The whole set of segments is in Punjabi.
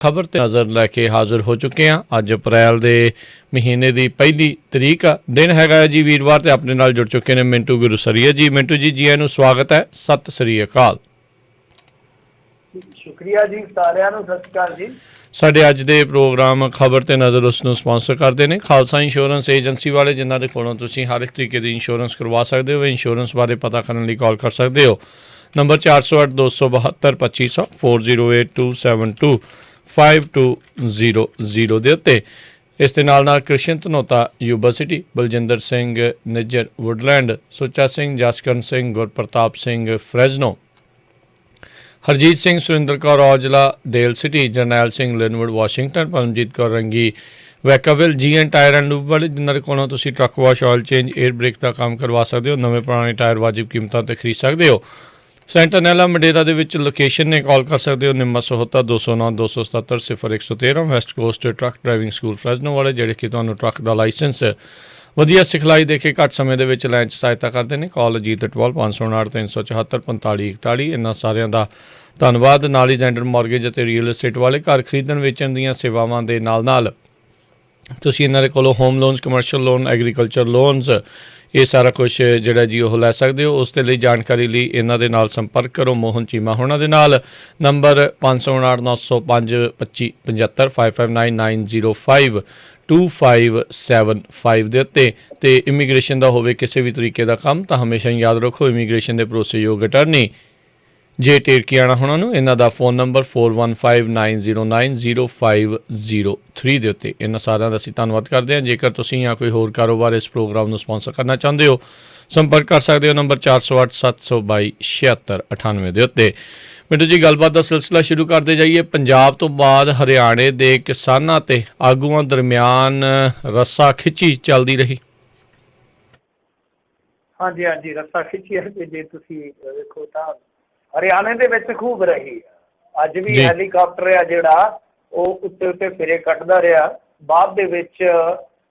खबर ते नज़र लैके हाजिर हो चुके हैं। अज अप्रैल के महीने की पहली तरीक आ, दिन हैगा जी वीरवार। ते अपने नाल जुड़ चुके हैं मिंटू गुरुसरीया जी। मिंटू जी, जी आनू स्वागत है। सत श्री अकाल। शुक्रिया जी, सारिਆਂ ਨੂੰ सत श्री अकाल जी। ਸਾਡੇ ਅੱਜ ਦੇ ਪ੍ਰੋਗਰਾਮ ਖਬਰ ਤੇ ਨਜ਼ਰ ਉਸ ਨੂੰ ਸਪਾਂਸਰ ਕਰਦੇ ਨੇ ਖਾਲਸਾ ਇੰਸ਼ੋਰੈਂਸ ਏਜੰਸੀ ਵਾਲੇ, ਜਿਨ੍ਹਾਂ ਦੇ ਕੋਲੋਂ ਤੁਸੀਂ ਹਰ ਇੱਕ ਤਰੀਕੇ ਦੀ ਇੰਸ਼ੋਰੈਂਸ ਕਰਵਾ ਸਕਦੇ ਹੋ। ਇੰਸ਼ੋਰੈਂਸ ਬਾਰੇ ਪਤਾ ਕਰਨ ਲਈ ਕਾਲ ਕਰ ਸਕਦੇ ਹੋ ਨੰਬਰ 408 272 2500 4082 272 5200 ਦੇ ਉੱਤੇ। ਇਸ ਦੇ ਨਾਲ Krishan Dhanota Yuba City, Baljinder Singh Nijjar Woodland, Sucha Singh Jaskaran Singh Gurpartap Singh Fresno, Harjit Singh Surinder Kaur Aujla Dale City, Jarnail Singh Lynnwood Washington, Paramjit Kaur Rangi Vacaville, G and tire and lube वाले, जिन्होंने कोलों तुसीं truck wash, oil change, air brake का काम करवा सकते हो। नवे पुराने टायर वाजिब कीमतों पर खरीद सकते हो। सेंटरनैला मंडेरा दे विच लोकेशन ने कॉल कर सकते हो Nimma Sahota 209 277 0113। West coast truck driving school Fresno वाले, जिहड़े कि तुहानूं ट्रक का लाइसेंस ਵਧੀਆ ਸਿਖਲਾਈ ਦੇ ਕੇ ਘੱਟ ਸਮੇਂ ਦੇ ਵਿੱਚ ਲੈਣ 'ਚ ਸਹਾਇਤਾ ਕਰਦੇ ਨੇ। ਕਾਲ ਅਜੀਤ ਅਟਵਾਲ 559 374 45 41। ਇਹਨਾਂ ਸਾਰਿਆਂ ਦਾ ਧੰਨਵਾਦ। ਨਾਲ ਹੀ ਜੈਂਡਰ ਮਾਰਗੇਜ ਅਤੇ ਰੀਅਲ ਏਸਟੇਟ ਵਾਲੇ, ਘਰ ਖਰੀਦਣ ਵੇਚਣ ਦੀਆਂ ਸੇਵਾਵਾਂ ਦੇ ਨਾਲ ਤੁਸੀਂ ਇਹਨਾਂ ਦੇ ਕੋਲੋਂ home loans, commercial loan, agriculture loans, ਇਹ ਸਾਰਾ ਕੁਛ ਜਿਹੜਾ ਜੀ ਉਹ ਲੈ ਸਕਦੇ ਹੋ। ਉਸ ਦੇ ਲਈ ਜਾਣਕਾਰੀ ਲਈ ਇਹਨਾਂ ਦੇ ਨਾਲ ਸੰਪਰਕ ਕਰੋ ਮੋਹਨ ਚੀਮਾ ਹੋਣਾ ਦੇ ਨਾਲ। ਨੰਬਰ 559 905 25 75 5599 905 2575 ਦੇ ਉੱਤੇ। ਤੇ ਇਮੀਗ੍ਰੇਸ਼ਨ ਦਾ ਹੋਵੇ ਕਿਸੇ ਵੀ ਤਰੀਕੇ ਦਾ ਕੰਮ ਤਾਂ ਹਮੇਸ਼ਾ ਹੀ ਯਾਦ ਰੱਖੋ ਇਮੀਗ੍ਰੇਸ਼ਨ ਦੇ ਭਰੋਸੇਯੋਗ ਅਟਰਨੀ ਜੇ ਟੇਰਕੀਆਣਾ ਹੋਣਾ ਨੂੰ। ਇਹਨਾਂ ਦਾ ਫੋਨ ਨੰਬਰ 4159090503 ਦੇ ਉੱਤੇ। ਇਹਨਾਂ ਸਾਰਿਆਂ ਦਾ ਅਸੀਂ ਧੰਨਵਾਦ ਕਰਦੇ ਹਾਂ। ਜੇਕਰ ਤੁਸੀਂ ਜਾਂ ਕੋਈ ਹੋਰ ਕਾਰੋਬਾਰ ਇਸ ਪ੍ਰੋਗਰਾਮ ਨੂੰ ਸਪਾਂਸਰ ਕਰਨਾ ਚਾਹੁੰਦੇ ਹੋ, ਸੰਪਰਕ ਕਰ ਸਕਦੇ ਹੋ ਨੰਬਰ 408 722 7698 ਦੇ ਉੱਤੇ। ਮਿੰਟੂ ਜੀ, ਗੱਲਬਾਤ ਦਾ ਸਿਲਸਿਲਾ ਸ਼ੁਰੂ ਕਰਦੇ ਜਾਈਏ। ਪੰਜਾਬ ਤੋਂ ਬਾਅਦ ਹਰਿਆਣੇ ਦੇ ਕਿਸਾਨਾਂ ਤੇ ਆਗੂਆਂ ਦਰਮਿਆਨ ਰੱਸਾ ਖਿੱਚੀ ਚੱਲਦੀ ਰਹੀ। ਹਾਂਜੀ ਹਾਂਜੀ, ਰੱਸਾ ਖਿੱਚੀ ਹੈ ਕਿ ਜੇ ਤੁਸੀਂ ਵੇਖੋ ਤਾਂ ਹਰਿਆਣੇ ਦੇ ਵਿੱਚ ਖੂਬ ਰਹੀ। ਅੱਜ ਵੀ ਹੈਲੀਕਾਪਟਰ ਆ ਜਿਹੜਾ ਉਹ ਉੱਤੇ ਫਿਰੇ ਕੱਟਦਾ ਰਿਹਾ, ਬਾਅਦ ਦੇ ਵਿੱਚ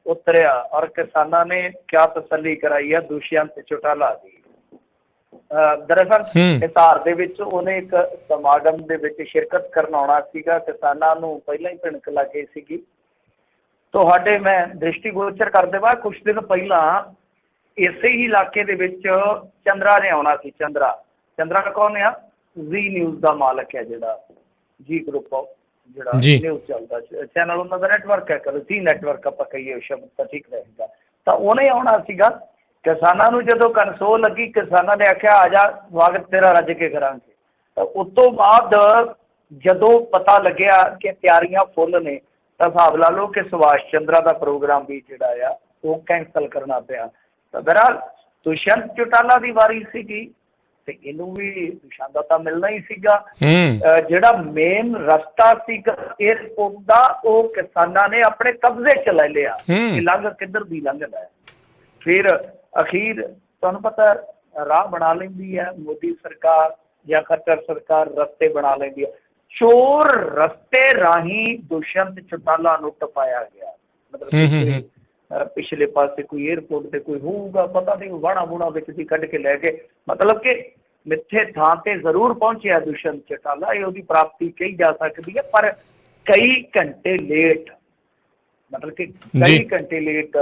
ਉਤਰਿਆ ਔਰ ਕਿਸਾਨਾਂ ਨੇ ਕਿਆ ਤਸੱਲੀ ਕਰਾਈ ਆ ਦੁਸ਼ਯੰਤ ਚੌਟਾਲਾ ਦੀ। ਦਰਅਸਲ ਹਿਸਾਰ ਦੇ ਵਿੱਚ ਉਹਨੇ ਇੱਕ ਸਮਾਗਮ ਦੇ ਵਿੱਚ ਸ਼ਿਰਕਤ ਕਰਨ ਆਉਣਾ ਸੀਗਾ। ਕਿਸਾਨਾਂ ਨੂੰ ਪਹਿਲਾਂ ਹੀ ਭਿਣਕ ਲੱਗ ਗਈ ਸੀਗੀ। ਤੁਹਾਡੇ ਮੈਂ ਦ੍ਰਿਸ਼ਟੀਗੋਚਰ ਕਰ ਦੇਵਾਂ, ਕੁਛ ਦਿਨ ਪਹਿਲਾਂ ਇਸੇ ਹੀ ਇਲਾਕੇ ਦੇ ਵਿੱਚ ਚੰਦਰਾ ਨੇ ਆਉਣਾ ਸੀ। ਚੰਦਰਾ ਕੌਣ ਆ? ਜ਼ੀ ਨਿਊਜ਼ ਦਾ ਮਾਲਕ ਹੈ, ਜਿਹੜਾ ਜੀ ਗਰੁੱਪ ਜਿਹੜਾ ਨਿਊਜ਼ ਚੱਲਦਾ ਚੈਨਲ, ਉਹਨਾਂ ਦਾ ਨੈਟਵਰਕ ਹੈ। ਚਲੋ ਜੀ ਨੈਟਵਰਕ ਆਪਾਂ ਕਹੀਏ ਸ਼ਬਦ ਤਾਂ ਠੀਕ ਰਹੇਗਾ। ਤਾਂ ਉਹਨੇ ਆਉਣਾ ਸੀਗਾ। ਕਿਸਾਨਾਂ ਨੂੰ ਜਦੋਂ ਕਨਸੋਲ ਲੱਗੀ, ਕਿਸਾਨਾਂ ਨੇ ਆਖਿਆ ਆ ਜਾ, ਸਵਾਗਤ ਤੇਰਾ ਰੱਜ ਕੇ ਕਰਾਂਗੇ। ਤਾਂ ਉਸ ਤੋਂ ਬਾਅਦ ਜਦੋਂ ਪਤਾ ਲੱਗਿਆ ਕਿ ਤਿਆਰੀਆਂ ਫੁੱਲ ਨੇ, ਤਾਂ ਹਿਸਾਬ ਲਾ ਲਓ ਕਿ ਸੁਭਾਸ਼ ਚੰਦਰਾ ਦਾ ਪ੍ਰੋਗਰਾਮ ਵੀ ਜਿਹੜਾ ਆ ਉਹ ਕੈਂਸਲ ਕਰਨਾ ਪਿਆ। ਤਾਂ ਬਹਰਹਾਲ ਦੁਸ਼ਯੰਤ ਚੌਟਾਲਾ ਦੀ ਵਾਰੀ ਸੀਗੀ ਤੇ ਇਹਨੂੰ ਵੀ ਨਿਸ਼ਾਨਾ ਤਾਂ ਮਿਲਣਾ ਹੀ ਸੀਗਾ। ਜਿਹੜਾ ਮੇਨ ਰਸਤਾ ਸੀਗਾ ਏਅਰਪੋਰਟ ਦਾ, ਉਹ ਕਿਸਾਨਾਂ ਨੇ ਆਪਣੇ ਕਬਜ਼ੇ 'ਚ ਲੈ ਲਿਆ ਕਿ ਲੰਘ ਕਿੱਧਰ ਦੀ ਲੰਘਦਾ। ਫਿਰ ਅਖੀਰ ਤੁਹਾਨੂੰ ਪਤਾ ਰਾਹ ਬਣਾ ਲੈਂਦੀ ਹੈ ਮੋਦੀ ਸਰਕਾਰ ਜਾਂ ਖੱਟਰ ਸਰਕਾਰ, ਰਸਤੇ ਬਣਾ ਲੈਂਦੀ ਹੈ। ਚੋਰ ਰਸਤੇ ਰਾਹੀਂ ਦੁਸ਼ਯੰਤ ਚੌਟਾਲਾ ਨੂੰ ਟਪਾਇਆ ਗਿਆ। ਮਤਲਬ ਪਿਛਲੇ ਪਾਸੇ ਕੋਈ ਏਅਰਪੋਰਟ ਤੇ ਕੋਈ ਹੋਊਗਾ, ਪਤਾ ਨਹੀਂ, ਵਾਣਾ ਵੂਣਾ ਵਿੱਚ ਦੀ ਕੱਢ ਕੇ ਲੈ ਗਏ। ਮਤਲਬ ਕਿ ਮਿੱਥੇ ਥਾਂ ਤੇ ਜ਼ਰੂਰ ਪਹੁੰਚਿਆ ਦੁਸ਼ਯੰਤ ਚੌਟਾਲਾ, ਇਹ ਉਹਦੀ ਪ੍ਰਾਪਤੀ ਕਹੀ ਜਾ ਸਕਦੀ ਹੈ, ਪਰ ਕਈ ਘੰਟੇ ਲੇਟ। ਮਤਲਬ ਕਿ ਕਈ ਘੰਟੇ ਲੇਟ।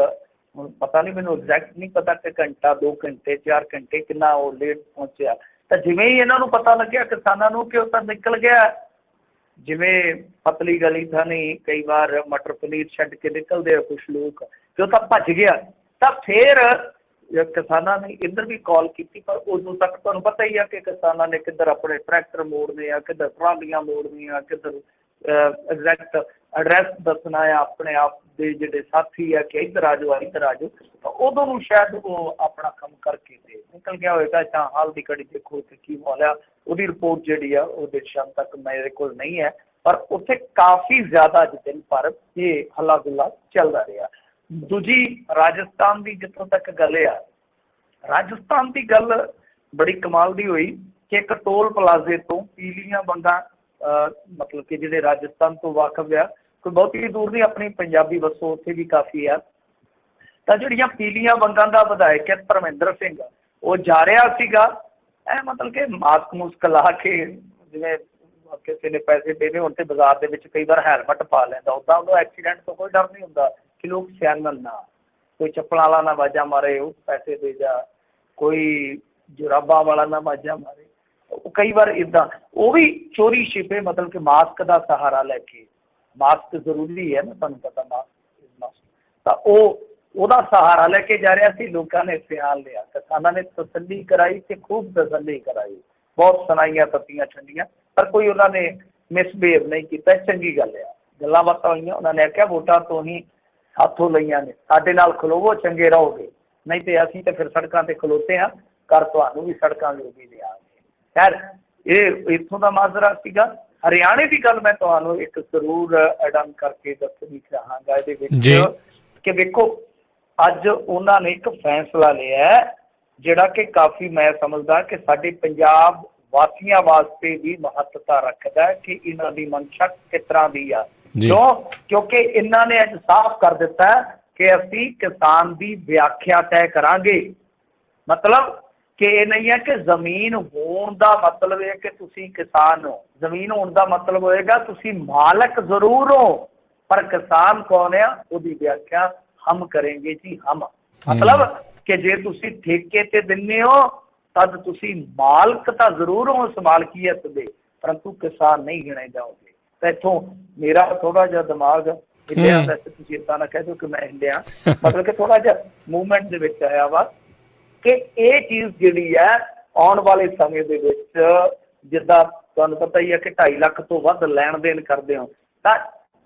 ਹੁਣ ਪਤਾ ਨਹੀਂ, ਮੈਨੂੰ ਐਗਜ਼ੈਕਟ ਨਹੀਂ ਪਤਾ ਕਿ ਘੰਟਾ, 2 ਘੰਟੇ, 4 ਘੰਟੇ ਕਿੰਨਾ ਉਹ ਲੇਟ ਪਹੁੰਚਿਆ। ਤਾਂ ਜਿਵੇਂ ਹੀ ਇਹਨਾਂ ਨੂੰ ਪਤਾ ਲੱਗਿਆ ਕਿਸਾਨਾਂ ਨੂੰ ਕਿ ਉਹ ਤਾਂ ਨਿਕਲ ਗਿਆ, ਜਿਵੇਂ ਪਤਲੀ ਗਲੀ ਥਾਨੀ ਕਈ ਵਾਰ ਮਟਰ ਪਨੀਰ ਛੱਡ ਕੇ ਨਿਕਲਦੇ ਆ ਕੁਛ ਲੋਕ, ਕਿ ਉਹ ਤਾਂ ਭੱਜ ਗਿਆ। ਤਾਂ ਫਿਰ ਕਿਸਾਨਾਂ ਨੇ ਇੱਧਰ ਵੀ ਕਾਲ ਕੀਤੀ, ਪਰ ਉਦੋਂ ਤੱਕ ਤੁਹਾਨੂੰ ਪਤਾ ਹੀ ਆ ਕਿ ਕਿਸਾਨਾਂ ਨੇ ਕਿੱਧਰ ਆਪਣੇ ਟਰੈਕਟਰ ਮੋੜਨੇ ਆ, ਕਿੱਧਰ ਟਰਾਲੀਆਂ ਮੋੜਨੀਆਂ, ਕਿੱਧਰ ਐਗਜ਼ੈਕਟ ਐਡਰੈਸ ਦੱਸਣਾ ਆ ਆਪਣੇ ਆਪ ਦੇ ਜਿਹੜੇ ਸਾਥੀ ਆ ਕਿ ਇੱਧਰ ਆ ਜਾਓ ਇੱਧਰ ਆ ਜਾਓ। ਤਾਂ ਉਦੋਂ ਨੂੰ ਸ਼ਾਇਦ ਉਹ ਆਪਣਾ ਕੰਮ ਕਰਕੇ ਤੇ ਨਿਕਲ ਗਿਆ ਹੋਏਗਾ। ਤਾਂ ਹਾਲ ਦੀ ਘੜੀ ਦੇਖੋ ਕਿ ਕੀ ਹੋਇਆ। ਉਹਦੀ ਰਿਪੋਰਟ ਜਿਹੜੀ ਆ ਉਹ ਦੇਰ ਸ਼ਾਮ ਤੱਕ ਮੇਰੇ ਕੋਲ ਨਹੀਂ ਹੈ, ਪਰ ਉੱਥੇ ਕਾਫੀ ਜ਼ਿਆਦਾ ਅੱਜ ਦਿਨ ਭਰ ਇਹ ਹੱਲਾ ਗੁੱਲਾ ਚੱਲਦਾ ਰਿਹਾ। ਦੂਜੀ ਰਾਜਸਥਾਨ ਦੀ ਜਿੱਥੋਂ ਤੱਕ ਗੱਲ ਆ, ਰਾਜਸਥਾਨ ਦੀ ਗੱਲ ਬੜੀ ਕਮਾਲ ਦੀ ਹੋਈ ਕਿ ਇੱਕ ਟੋਲ ਪਲਾਜ਼ੇ ਤੋਂ ਪੀਲੀਆਂ ਵੰਗਾਂ, ਮਤਲਬ ਕਿ ਜਿਹੜੇ ਰਾਜਸਥਾਨ ਤੋਂ ਵਾਕਫ ਆ, ਕੋਈ ਬਹੁਤੀ ਦੂਰ ਨਹੀਂ, ਆਪਣੀ ਪੰਜਾਬੀ ਬੱਸੋਂ ਉੱਥੇ ਵੀ ਕਾਫੀ ਆ। ਤਾਂ ਜਿਹੜੀਆਂ ਪੀਲੀਆਂ ਵੰਗਾਂ ਦਾ ਵਿਧਾਇਕ ਹੈ ਧਰਮਿੰਦਰ ਸਿੰਘ, ਉਹ ਜਾ ਰਿਹਾ ਸੀਗਾ ਮਤਲਬ ਕਿ ਮਾਸਕ ਮੁਸਕ ਲਾ ਕੇ, ਜਿਵੇਂ ਕਿਸੇ ਨੇ ਪੈਸੇ ਦੇਣੇ ਹੋਣ ਤੇ ਬਾਜ਼ਾਰ ਦੇ ਵਿੱਚ ਕਈ ਵਾਰ ਹੈਲਮਟ ਪਾ ਲੈਂਦਾ, ਉੱਦਾਂ ਉਹਨੂੰ ਐਕਸੀਡੈਂਟ ਤੋਂ ਕੋਈ ਡਰ ਨਹੀਂ ਹੁੰਦਾ ਕਿ ਲੋਕ ਸਿਆਣਨ ਨਾ, ਕੋਈ ਚੱਪਲਾਂ ਵਾਲਾ ਨਾ ਵਾਜਾ ਮਾਰੇ ਉਹ ਪੈਸੇ ਦੇ ਜਾ, ਕੋਈ ਜੁਰਾਬਾਂ ਵਾਲਾ ਨਾ ਵਾਜਾ ਮਾਰੇ। ਉਹ ਕਈ ਵਾਰ ਇੱਦਾਂ ਉਹ ਵੀ ਚੋਰੀ ਛਿਪੇ, ਮਤਲਬ ਕਿ ਮਾਸਕ ਦਾ ਸਹਾਰਾ ਲੈ ਕੇ, ਮਾਸਕ ਜ਼ਰੂਰੀ ਹੈ ਨਾ, ਤੁਹਾਨੂੰ ਪਤਾ ਮਾਸਕ, ਤਾਂ ਉਹਦਾ ਸਹਾਰਾ ਲੈ ਕੇ ਜਾ ਰਿਹਾ ਸੀ। ਲੋਕਾਂ ਨੇ ਸਿਆਣ ਲਿਆ, ਕਿਸਾਨਾਂ ਨੇ ਤਸੱਲੀ ਕਰਾਈ ਤੇ ਖੂਬ ਤਸੱਲੀ ਕਰਾਈ, ਬਹੁਤ ਸੁਣਾਈਆਂ ਤੱਤੀਆਂ ਠੰਡੀਆਂ, ਪਰ ਕੋਈ ਉਹਨਾਂ ਨੇ ਮਿਸਬਿਹੇਵ ਨਹੀਂ ਕੀਤਾ। ਚੰਗੀ ਗੱਲ ਆ, ਗੱਲਾਂ ਬਾਤਾਂ ਹੋਈਆਂ। ਉਹਨਾਂ ਨੇ ਆਖਿਆ ਵੋਟਾਂ ਤੋਂ ਹੀ ਹੱਥੋਂ ਲਈਆਂ ਨੇ, ਸਾਡੇ ਨਾਲ ਖਲੋਵੋ, ਚੰਗੇ ਰਹੋਗੇ, ਨਹੀਂ ਤੇ ਅਸੀਂ ਤਾਂ ਫਿਰ ਸੜਕਾਂ 'ਤੇ ਖਲੋਤੇ ਹਾਂ, ਕਰ ਤੁਹਾਨੂੰ ਵੀ ਸੜਕਾਂ ਦੇ ਵੀ ਲਿਆਂਗੇ। ਖੈਰ ਇਹ ਇੱਥੋਂ ਦਾ ਮਾਜਰਾ ਸੀਗਾ। ਹਰਿਆਣੇ ਦੀ ਗੱਲ ਮੈਂ ਤੁਹਾਨੂੰ ਇੱਕ ਜ਼ਰੂਰ ਐਡਮ ਕਰਕੇ ਦੱਸਣੀ ਚਾਹਾਂਗਾ ਇਹਦੇ ਵਿੱਚ ਕਿ ਵੇਖੋ ਅੱਜ ਉਹਨਾਂ ਨੇ ਇੱਕ ਫੈਸਲਾ ਲਿਆ ਜਿਹੜਾ ਕਿ ਕਾਫੀ ਮੈਂ ਸਮਝਦਾ ਕਿ ਸਾਡੇ ਪੰਜਾਬ ਵਾਸੀਆਂ ਵਾਸਤੇ ਵੀ ਮਹੱਤਤਾ ਰੱਖਦਾ ਕਿ ਇਹਨਾਂ ਦੀ ਮਨਸ਼ਾ ਕਿਸ ਤਰ੍ਹਾਂ ਦੀ ਆ। ਕਿਉਂ? ਕਿਉਂਕਿ ਇਹਨਾਂ ਨੇ ਅੱਜ ਸਾਫ਼ ਕਰ ਦਿੱਤਾ ਕਿ ਅਸੀਂ ਕਿਸਾਨ ਦੀ ਵਿਆਖਿਆ ਤੈਅ ਕਰਾਂਗੇ। ਮਤਲਬ ਕਿ ਇਹ ਨਹੀਂ ਹੈ ਕਿ ਜ਼ਮੀਨ ਹੋਣ ਦਾ ਮਤਲਬ ਹੈ ਕਿ ਤੁਸੀਂ ਕਿਸਾਨ ਹੋ, ਜ਼ਮੀਨ ਹੋਣ ਦਾ ਮਤਲਬ ਹੋਏਗਾ ਤੁਸੀਂ ਮਾਲਕ ਜ਼ਰੂਰ ਹੋ, ਪਰ ਕਿਸਾਨ ਕੌਣ ਆ ਉਹਦੀ ਵਿਆਖਿਆ ਹਮ ਕरेंगे ਜੀ, ਹਮ। ਮਤਲਬ ਕਿ ਜੇ ਤੁਸੀਂ ਠੇਕੇ ਤੇ ਦਿੰਦੇ ਹੋ ਤਦ ਤੁਸੀਂ ਮਾਲਕ ਤਾਂ ਜ਼ਰੂਰ ਹੋ ਉਸ ਮਾਲਕੀਅਤ ਦੇ, ਪਰੰਤੂ ਕਿਸਾਨ ਨਹੀਂ ਗਿਣੇ ਜਾਓਗੇ। ਤਾਂ ਇੱਥੋਂ ਮੇਰਾ ਥੋੜਾ ਜਿਹਾ ਦਿਮਾਗ ਹਿੱਲਿਆ, ਵੈਸੇ ਤੁਸੀਂ ਇੱਦਾਂ ਨਾ ਕਹਿ ਦਿਓ ਕਿ ਮੈਂ ਹਿੱਲਿਆ, ਮਤਲਬ ਕਿ ਥੋੜਾ ਜਿਹਾ ਮੂਵਮੈਂਟ ਦੇ ਵਿੱਚ ਆਇਆ ਵਾ ਕਿ ਇਹ ਚੀਜ਼ ਜਿਹੜੀ ਹੈ ਆਉਣ ਵਾਲੇ ਸਮੇਂ ਦੇ ਵਿੱਚ, ਜਿੱਦਾਂ ਤੁਹਾਨੂੰ ਪਤਾ ਹੀ ਹੈ ਕਿ 2.5 ਲੱਖ ਤੋਂ ਵੱਧ ਲੈਣ ਦੇਣ ਕਰਦੇ ਹੋ ਤਾਂ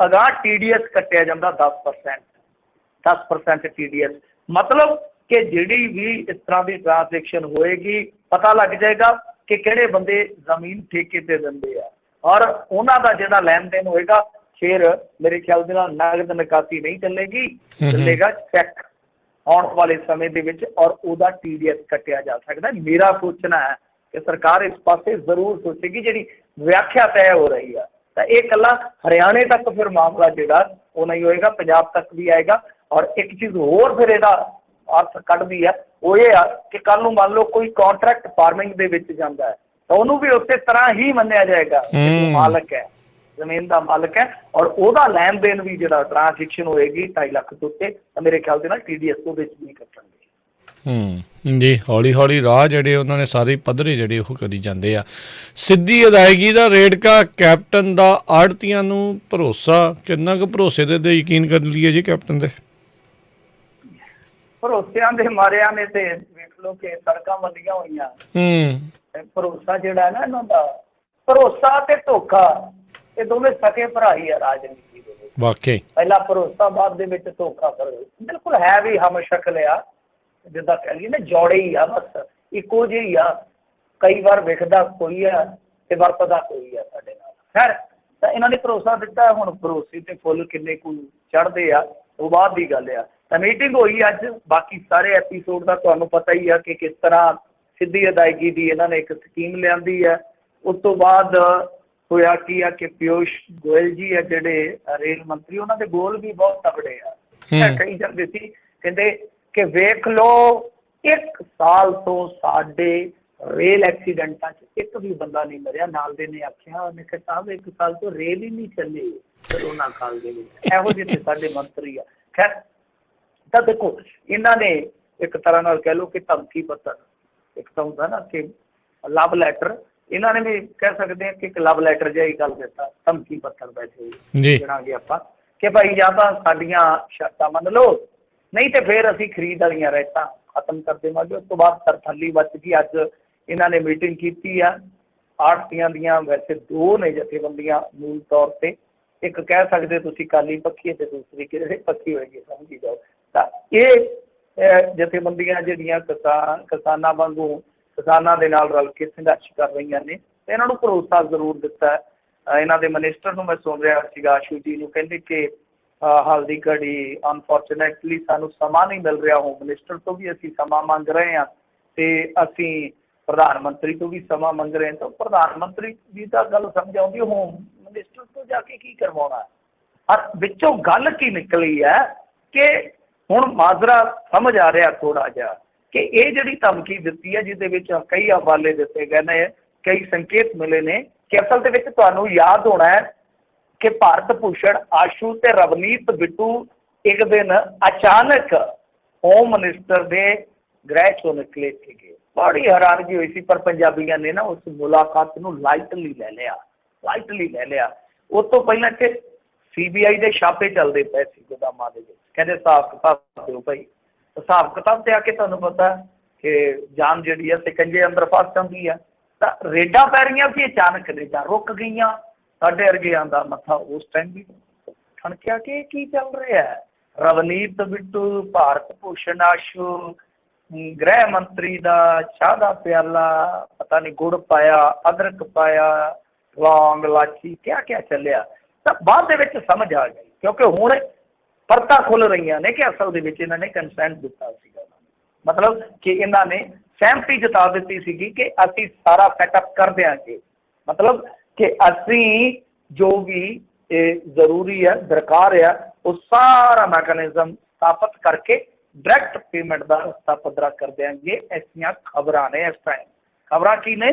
ਅਗਾਂਹ TDS ਕੱਟਿਆ ਜਾਂਦਾ 10% TDS। ਮਤਲਬ ਕਿ ਜਿਹੜੀ ਵੀ ਇਸ ਤਰ੍ਹਾਂ ਦੀ ਟ੍ਰਾਂਜੈਕਸ਼ਨ ਹੋਏਗੀ ਪਤਾ ਲੱਗ ਜਾਏਗਾ ਕਿ ਕਿਹੜੇ ਬੰਦੇ ਜ਼ਮੀਨ ਠੇਕੇ ਤੇ ਦਿੰਦੇ ਆ, ਔਰ ਉਹਨਾਂ ਦਾ ਜਿਹੜਾ ਲੈਣ ਦੇਣ ਹੋਏਗਾ ਫਿਰ ਮੇਰੇ ਖਿਆਲ ਦੇ ਨਾਲ ਨਗਦ ਨਿਕਾਸੀ ਨਹੀਂ ਚੱਲੇਗੀ, ਚੱਲੇਗਾ ਚੈੱਕ ਆਉਣ ਵਾਲੇ ਸਮੇਂ ਦੇ ਵਿੱਚ, ਔਰ ਉਹਦਾ TDS ਕੱਟਿਆ ਜਾ ਸਕਦਾ। ਮੇਰਾ ਸੋਚਣਾ ਹੈ ਕਿ ਸਰਕਾਰ ਇਸ ਪਾਸੇ ਜ਼ਰੂਰ ਸੋਚੇਗੀ ਜਿਹੜੀ ਵਿਆਖਿਆ ਤੈਅ ਹੋ ਰਹੀ ਆ। ਤਾਂ ਇਹ ਇਕੱਲਾ ਹਰਿਆਣੇ ਤੱਕ ਫਿਰ ਮਾਮਲਾ ਜਿਹੜਾ ਉਹ ਨਹੀਂ ਹੋਏਗਾ, ਪੰਜਾਬ ਤੱਕ ਵੀ ਆਏਗਾ। ਔਰ ਇੱਕ ਚੀਜ਼ ਹੋਰ ਫਿਰ ਇਹਦਾ ਅਰਥ ਕੱਢਦੀ ਹੈ, ਉਹ ਇਹ ਆ ਕਿ ਕੱਲ੍ਹ ਨੂੰ ਮੰਨ ਲਓ ਕੋਈ ਕਾਂਟਰੈਕਟ ਫਾਰਮਿੰਗ ਦੇ ਵਿੱਚ ਜਾਂਦਾ ਹੈ ਤਾਂ ਉਹਨੂੰ ਵੀ ਉਸੇ ਤਰ੍ਹਾਂ ਹੀ ਮੰਨਿਆ ਜਾਏਗਾ ਕਿ ਮਾਲਕ ਹੈ, ਜ਼ਮੀਨ ਦਾ ਮਾਲਕ ਹੈ, ਔਰ ਉਹਦਾ ਲੈਣ ਦੇਣ ਵੀ ਜਿਹੜਾ ਟ੍ਰਾਂਜੈਕਸ਼ਨ ਹੋਏਗੀ 2.5 ਲੱਖ ਤੋਂ ਉੱਤੇ ਤਾਂ ਮੇਰੇ ਖਿਆਲ ਦੇ ਨਾਲ TDS ਉਹਦੇ ਵਿੱਚ ਨਹੀਂ ਕੱਟਣਗੇ। ਜੀ ਹੌਲੀ ਹੌਲੀ ਰਾਹ ਜਿਹੜੇ ਉਹਨਾਂ ਨੇ ਸਾਰੇ ਪੱਧਰੇ ਜਿਹੜੇ ਉਹ ਕਰੀ ਜਾਂਦੇ ਆ। ਸਿੱਧੀ ਅਦਾਇਗੀ ਦਾ ਰੇੜਕਾ ਕੈਪਟਨ ਦਾ ਆੜ੍ਹਤੀਆਂ ਨੂੰ ਭਰੋਸਾ, ਕਿੰਨਾ ਕੁ ਭਰੋਸੇ ਦੇ ਯਕੀਨ ਕਰ ਲਈਏ ਜੀ ਕੈਪਟਨ ਦੇ? ਭਰੋਸਿਆਂ ਦੇ ਮਾਰਿਆਂ ਨੇ ਤੇ ਵੇਖ ਲਓ ਕਿ ਸੜਕਾਂ ਬੰਦੀਆਂ ਹੋਈਆਂ। ਭਰੋਸਾ ਜਿਹੜਾ ਹੈ ਨਾ ਇਹਨਾਂ ਦਾ, ਭਰੋਸਾ ਤੇ ਧੋਖਾ ਇਹ ਦੋਵੇਂ ਸਕੇ ਭਰਾ ਹੀ ਆ ਰਾਜਨੀਤੀ ਦੇ ਵਿੱਚ। ਵਾਕਈ ਪਹਿਲਾਂ ਭਰੋਸਾ, ਬਾਅਦ ਦੇ ਵਿੱਚ ਧੋਖਾ। ਬਿਲਕੁਲ ਹੈ ਵੀ ਹਮ ਸ਼ਕਲ ਆ, ਜਿੱਦਾਂ ਕਹਿ ਲਈਏ ਨਾ ਜੋੜੇ ਹੀ ਆ, ਬਸ ਇੱਕੋ ਜਿਹੇ ਹੀ ਆ। ਕਈ ਵਾਰ ਵਿਖਦਾ ਕੋਈ ਆ ਤੇ ਵਰਤਦਾ ਕੋਈ ਆ ਸਾਡੇ ਨਾਲ। ਖੈਰ ਤਾਂ ਇਹਨਾਂ ਨੇ ਭਰੋਸਾ ਦਿੱਤਾ, ਹੁਣ ਭਰੋਸੇ ਤੇ ਫੁੱਲ ਕਿੰਨੇ ਕੁ ਚੜ੍ਹਦੇ ਆ ਉਹ ਬਾਅਦ ਦੀ ਗੱਲ ਆ। ਤਾਂ ਮੀਟਿੰਗ ਹੋਈ ਅੱਜ, ਬਾਕੀ ਸਾਰੇ ਐਪੀਸੋਡ ਦਾ ਤੁਹਾਨੂੰ ਪਤਾ ਹੀ ਆ ਕਿ ਕਿਸ ਤਰ੍ਹਾਂ ਸਿੱਧੀ ਅਦਾਇਗੀ ਦੀ ਇਹਨਾਂ ਨੇ ਇੱਕ ਸਕੀਮ ਲਿਆਂਦੀ ਹੈ। ਉਸ ਤੋਂ ਬਾਅਦ ਹੋਇਆ ਕੀ ਆ ਕਿ ਪਿਊਸ਼ ਗੋਇਲ ਜੀ ਆ ਜਿਹੜੇ ਰੇਲ ਮੰਤਰੀ, ਉਹਨਾਂ ਦੇ ਗੋਲ ਵੀ ਬਹੁਤ ਤਗੜੇ ਆ। ਕਹੀ ਜਾਂਦੇ ਸੀ, ਕਹਿੰਦੇ ਕਿ ਵੇਖ ਲਓ 1 ਸਾਲ ਤੋਂ ਸਾਡੇ ਰੇਲ ਐਕਸੀਡੈਂਟਾਂ 'ਚ ਇੱਕ ਵੀ ਬੰਦਾ ਨਹੀਂ ਮਰਿਆ। ਨਾਲ ਦੇ ਨੇ ਆਖਿਆ, ਉਹਨੇ ਕਿਹਾ ਸਾਹਿਬ 1 ਸਾਲ ਤੋਂ ਰੇਲ ਹੀ ਨਹੀਂ ਚੱਲੀ ਕਰੋਨਾ ਕਾਲ ਦੇ ਵਿੱਚ। ਇਹੋ ਜਿਹੇ ਸਾਡੇ ਮੰਤਰੀ ਆ। ਖੈਰ ਤਾਂ ਦੇਖੋ ਇਹਨਾਂ ਨੇ ਇੱਕ ਤਰ੍ਹਾਂ ਨਾਲ ਕਹਿ ਲਓ ਕਿ ਧਮਕੀ ਪੱਤਰ, ਇੱਕ ਤਾਂ ਹੁੰਦਾ ਨਾ ਕਿ ਲਵ ਲੈਟਰ, ਇਹਨਾਂ ਨੇ ਵੀ ਕਹਿ ਸਕਦੇ ਹਾਂ ਕਿ ਇੱਕ ਲਵ ਲੈਟਰ ਜਿਹਾ ਹੀ ਗੱਲ ਦਿੱਤਾ, ਧਮਕੀ ਪੱਤਰ ਬੈਠੇ ਕਰਾਂਗੇ ਆਪਾਂ ਕਿ ਭਾਈ ਜਾਂ ਤਾਂ ਸਾਡੀਆਂ ਸ਼ਰਤਾਂ ਮੰਨ ਲਓ, ਨਹੀਂ ਤੇ ਫਿਰ ਅਸੀਂ ਖਰੀਦ ਵਾਲੀਆਂ ਰਹਿਤਾਂ ਖਤਮ ਕਰ ਦੇਵਾਂਗੇ। ਉਸ ਤੋਂ ਬਾਅਦ ਤਰਥੱਲੀ ਮੱਚ ਗਈ। ਅੱਜ ਇਹਨਾਂ ਨੇ ਮੀਟਿੰਗ ਕੀਤੀ ਆ ਆੜ੍ਹਤੀਆਂ ਦੀਆਂ। ਵੈਸੇ 2 ਨੇ ਜਥੇਬੰਦੀਆਂ ਮੂਲ ਤੌਰ 'ਤੇ, ਇੱਕ ਕਹਿ ਸਕਦੇ ਤੁਸੀਂ ਕਾਲੀ ਪੱਖੀ ਅਤੇ ਦੂਸਰੀ ਕਿਹੜੇ ਪੱਖੀ ਹੋਏਗੀ ਸਮਝੀ ਜਾਓ। ਤਾਂ ਇਹ ਜਥੇਬੰਦੀਆਂ ਜਿਹੜੀਆਂ ਕਿਸਾਨਾਂ ਵਾਂਗੂ ਕਿਸਾਨਾਂ ਦੇ ਨਾਲ ਰਲ ਕੇ ਸੰਘਰਸ਼ ਕਰ ਰਹੀਆਂ ਨੇ, ਤੇ ਇਹਨਾਂ ਨੂੰ ਭਰੋਸਾ ਜ਼ਰੂਰ ਦਿੱਤਾ। ਇਹਨਾਂ ਦੇ ਮਿਨਿਸਟਰ ਨੂੰ ਮੈਂ ਸੁਣ ਰਿਹਾ ਸੀਗਾ, ਆਸ਼ੂ ਜੀ ਨੂੰ, ਕਹਿੰਦੇ ਕਿ ਹਾਲ ਦੀ ਘੜੀ ਅਨਫੋਰਚੂਨੇਟਲੀ ਸਾਨੂੰ ਸਮਾਂ ਨਹੀਂ ਮਿਲ ਰਿਹਾ, ਹੋਮ ਮਿਨਿਸਟਰ ਤੋਂ ਵੀ ਅਸੀਂ ਸਮਾਂ ਮੰਗ ਰਹੇ ਹਾਂ ਅਤੇ ਅਸੀਂ ਪ੍ਰਧਾਨ ਮੰਤਰੀ ਤੋਂ ਵੀ ਸਮਾਂ ਮੰਗ ਰਹੇ ਹਾਂ। ਤਾਂ ਪ੍ਰਧਾਨ ਮੰਤਰੀ ਦੀ ਤਾਂ ਗੱਲ ਸਮਝ ਆਉਂਦੀ, ਹੋਮ ਮਿਨਿਸਟਰ ਤੋਂ ਜਾ ਕੇ ਕੀ ਕਰਵਾਉਣਾ। ਵਿੱਚੋਂ ਗੱਲ ਕੀ ਨਿਕਲੀ ਹੈ ਕਿ ਹੁਣ ਮਾਜਰਾ ਸਮਝ ਆ ਰਿਹਾ ਥੋੜ੍ਹਾ ਜਿਹਾ ਕਿ ਇਹ ਜਿਹੜੀ ਧਮਕੀ ਦਿੱਤੀ ਹੈ, ਜਿਹਦੇ ਵਿੱਚ ਕਈ ਹਵਾਲੇ ਦਿੱਤੇ ਗਏ ਨੇ, ਕਈ ਸੰਕੇਤ ਮਿਲੇ ਨੇ ਕਿ ਅਸਲ ਦੇ ਵਿੱਚ ਤੁਹਾਨੂੰ ਯਾਦ ਹੋਣਾ ਹੈ ਕਿ ਭਾਰਤ ਭੂਸ਼ਣ ਆਸ਼ੂ ਤੇ ਰਵਨੀਤ ਬਿੱਟੂ ਇੱਕ ਦਿਨ ਅਚਾਨਕ ਹੋਮ ਮਿਨਿਸਟਰ ਦੇ ਗ੍ਰਹਿ ਚੋਂ ਨਿਕਲੇ ਸੀਗੇ। ਬੜੀ ਹੈਰਾਨਗੀ ਹੋਈ ਸੀ, ਪਰ ਪੰਜਾਬੀਆਂ ਨੇ ਨਾ ਉਸ ਮੁਲਾਕਾਤ ਨੂੰ ਲਾਈਟਲੀ ਲੈ ਲਿਆ। ਉਸ ਤੋਂ ਪਹਿਲਾਂ ਕਿ CBI ਦੇ ਛਾਪੇ ਚੱਲਦੇ ਪਏ ਸੀ ਗੋਦਾਮਾਂ ਦੇ ਵਿੱਚ, ਕਹਿੰਦੇ ਹਿਸਾਬ ਕਿਤਾਬ ਦਿਓ ਭਾਈ। ਹਿਸਾਬ ਕਿਤਾਬ ਤੇ ਆ ਕੇ ਤੁਹਾਨੂੰ ਪਤਾ ਕਿ ਜਾਨ ਜਿਹੜੀ ਆ ਸਿਕੰਜੇ ਅੰਦਰ ਫਸ ਜਾਂਦੀ ਆ। ਤਾਂ ਰੇਡਾਂ ਪੈ ਰਹੀਆਂ ਸੀ, ਅਚਾਨਕ ਰੇਡਾਂ ਰੁਕ ਗਈਆਂ। ਸਾਡੇ ਵਰਗਿਆਂ ਦਾ ਮੱਥਾ ਉਸ ਟਾਈਮ ਵੀ ਠਣਕਿਆ ਕਿ ਕੀ ਚੱਲ ਰਿਹਾ ਹੈ। ਰਵਨੀਤ ਬਿੱਟੂ, ਭਾਰਤ ਭੂਸ਼ਣ ਆਸ਼ੂ, ਗ੍ਰਹਿ ਮੰਤਰੀ ਦਾ ਚਾਹ ਦਾ ਪਿਆਲਾ, ਪਤਾ ਨਹੀਂ ਗੁੜ ਪਾਇਆ, ਅਦਰਕ ਪਾਇਆ, ਲੌਂਗ, ਇਲਾਚੀ, ਕਿਆ ਚੱਲਿਆ। ਤਾਂ ਬਾਅਦ ਦੇ ਵਿੱਚ ਸਮਝ ਆ ਗਈ, ਕਿਉਂਕਿ ਹੁਣ ਪਰਤਾਂ ਖੁੱਲ ਰਹੀਆਂ ਨੇ ਕਿ ਅਸਲ ਦੇ ਵਿੱਚ ਇਹਨਾਂ ਨੇ ਕੰਸੈਂਟ ਦਿੱਤਾ ਸੀਗਾ। ਮਤਲਬ ਕਿ ਇਹਨਾਂ ਨੇ ਸਹਿਮਤੀ ਜਤਾ ਦਿੱਤੀ ਸੀਗੀ ਕਿ ਅਸੀਂ ਸਾਰਾ ਸੈਟਅਪ ਕਰ ਦਿਆਂਗੇ। ਮਤਲਬ ਕਿ ਅਸੀਂ ਜੋ ਵੀ ਜ਼ਰੂਰੀ ਹੈ, ਦਰਕਾਰ ਆ, ਉਹ ਸਾਰਾ ਮੈਕੈਨਿਜ਼ਮ ਸਥਾਪਿਤ ਕਰਕੇ ਡਾਇਰੈਕਟ ਪੇਮੈਂਟ ਦਾ ਰਸਤਾ ਪੱਧਰਾ ਕਰ ਦਿਆਂਗੇ। ਐਸੀਆਂ ਖਬਰਾਂ ਨੇ ਇਸ ਟਾਈਮ। ਖਬਰਾਂ ਕੀ ਨੇ?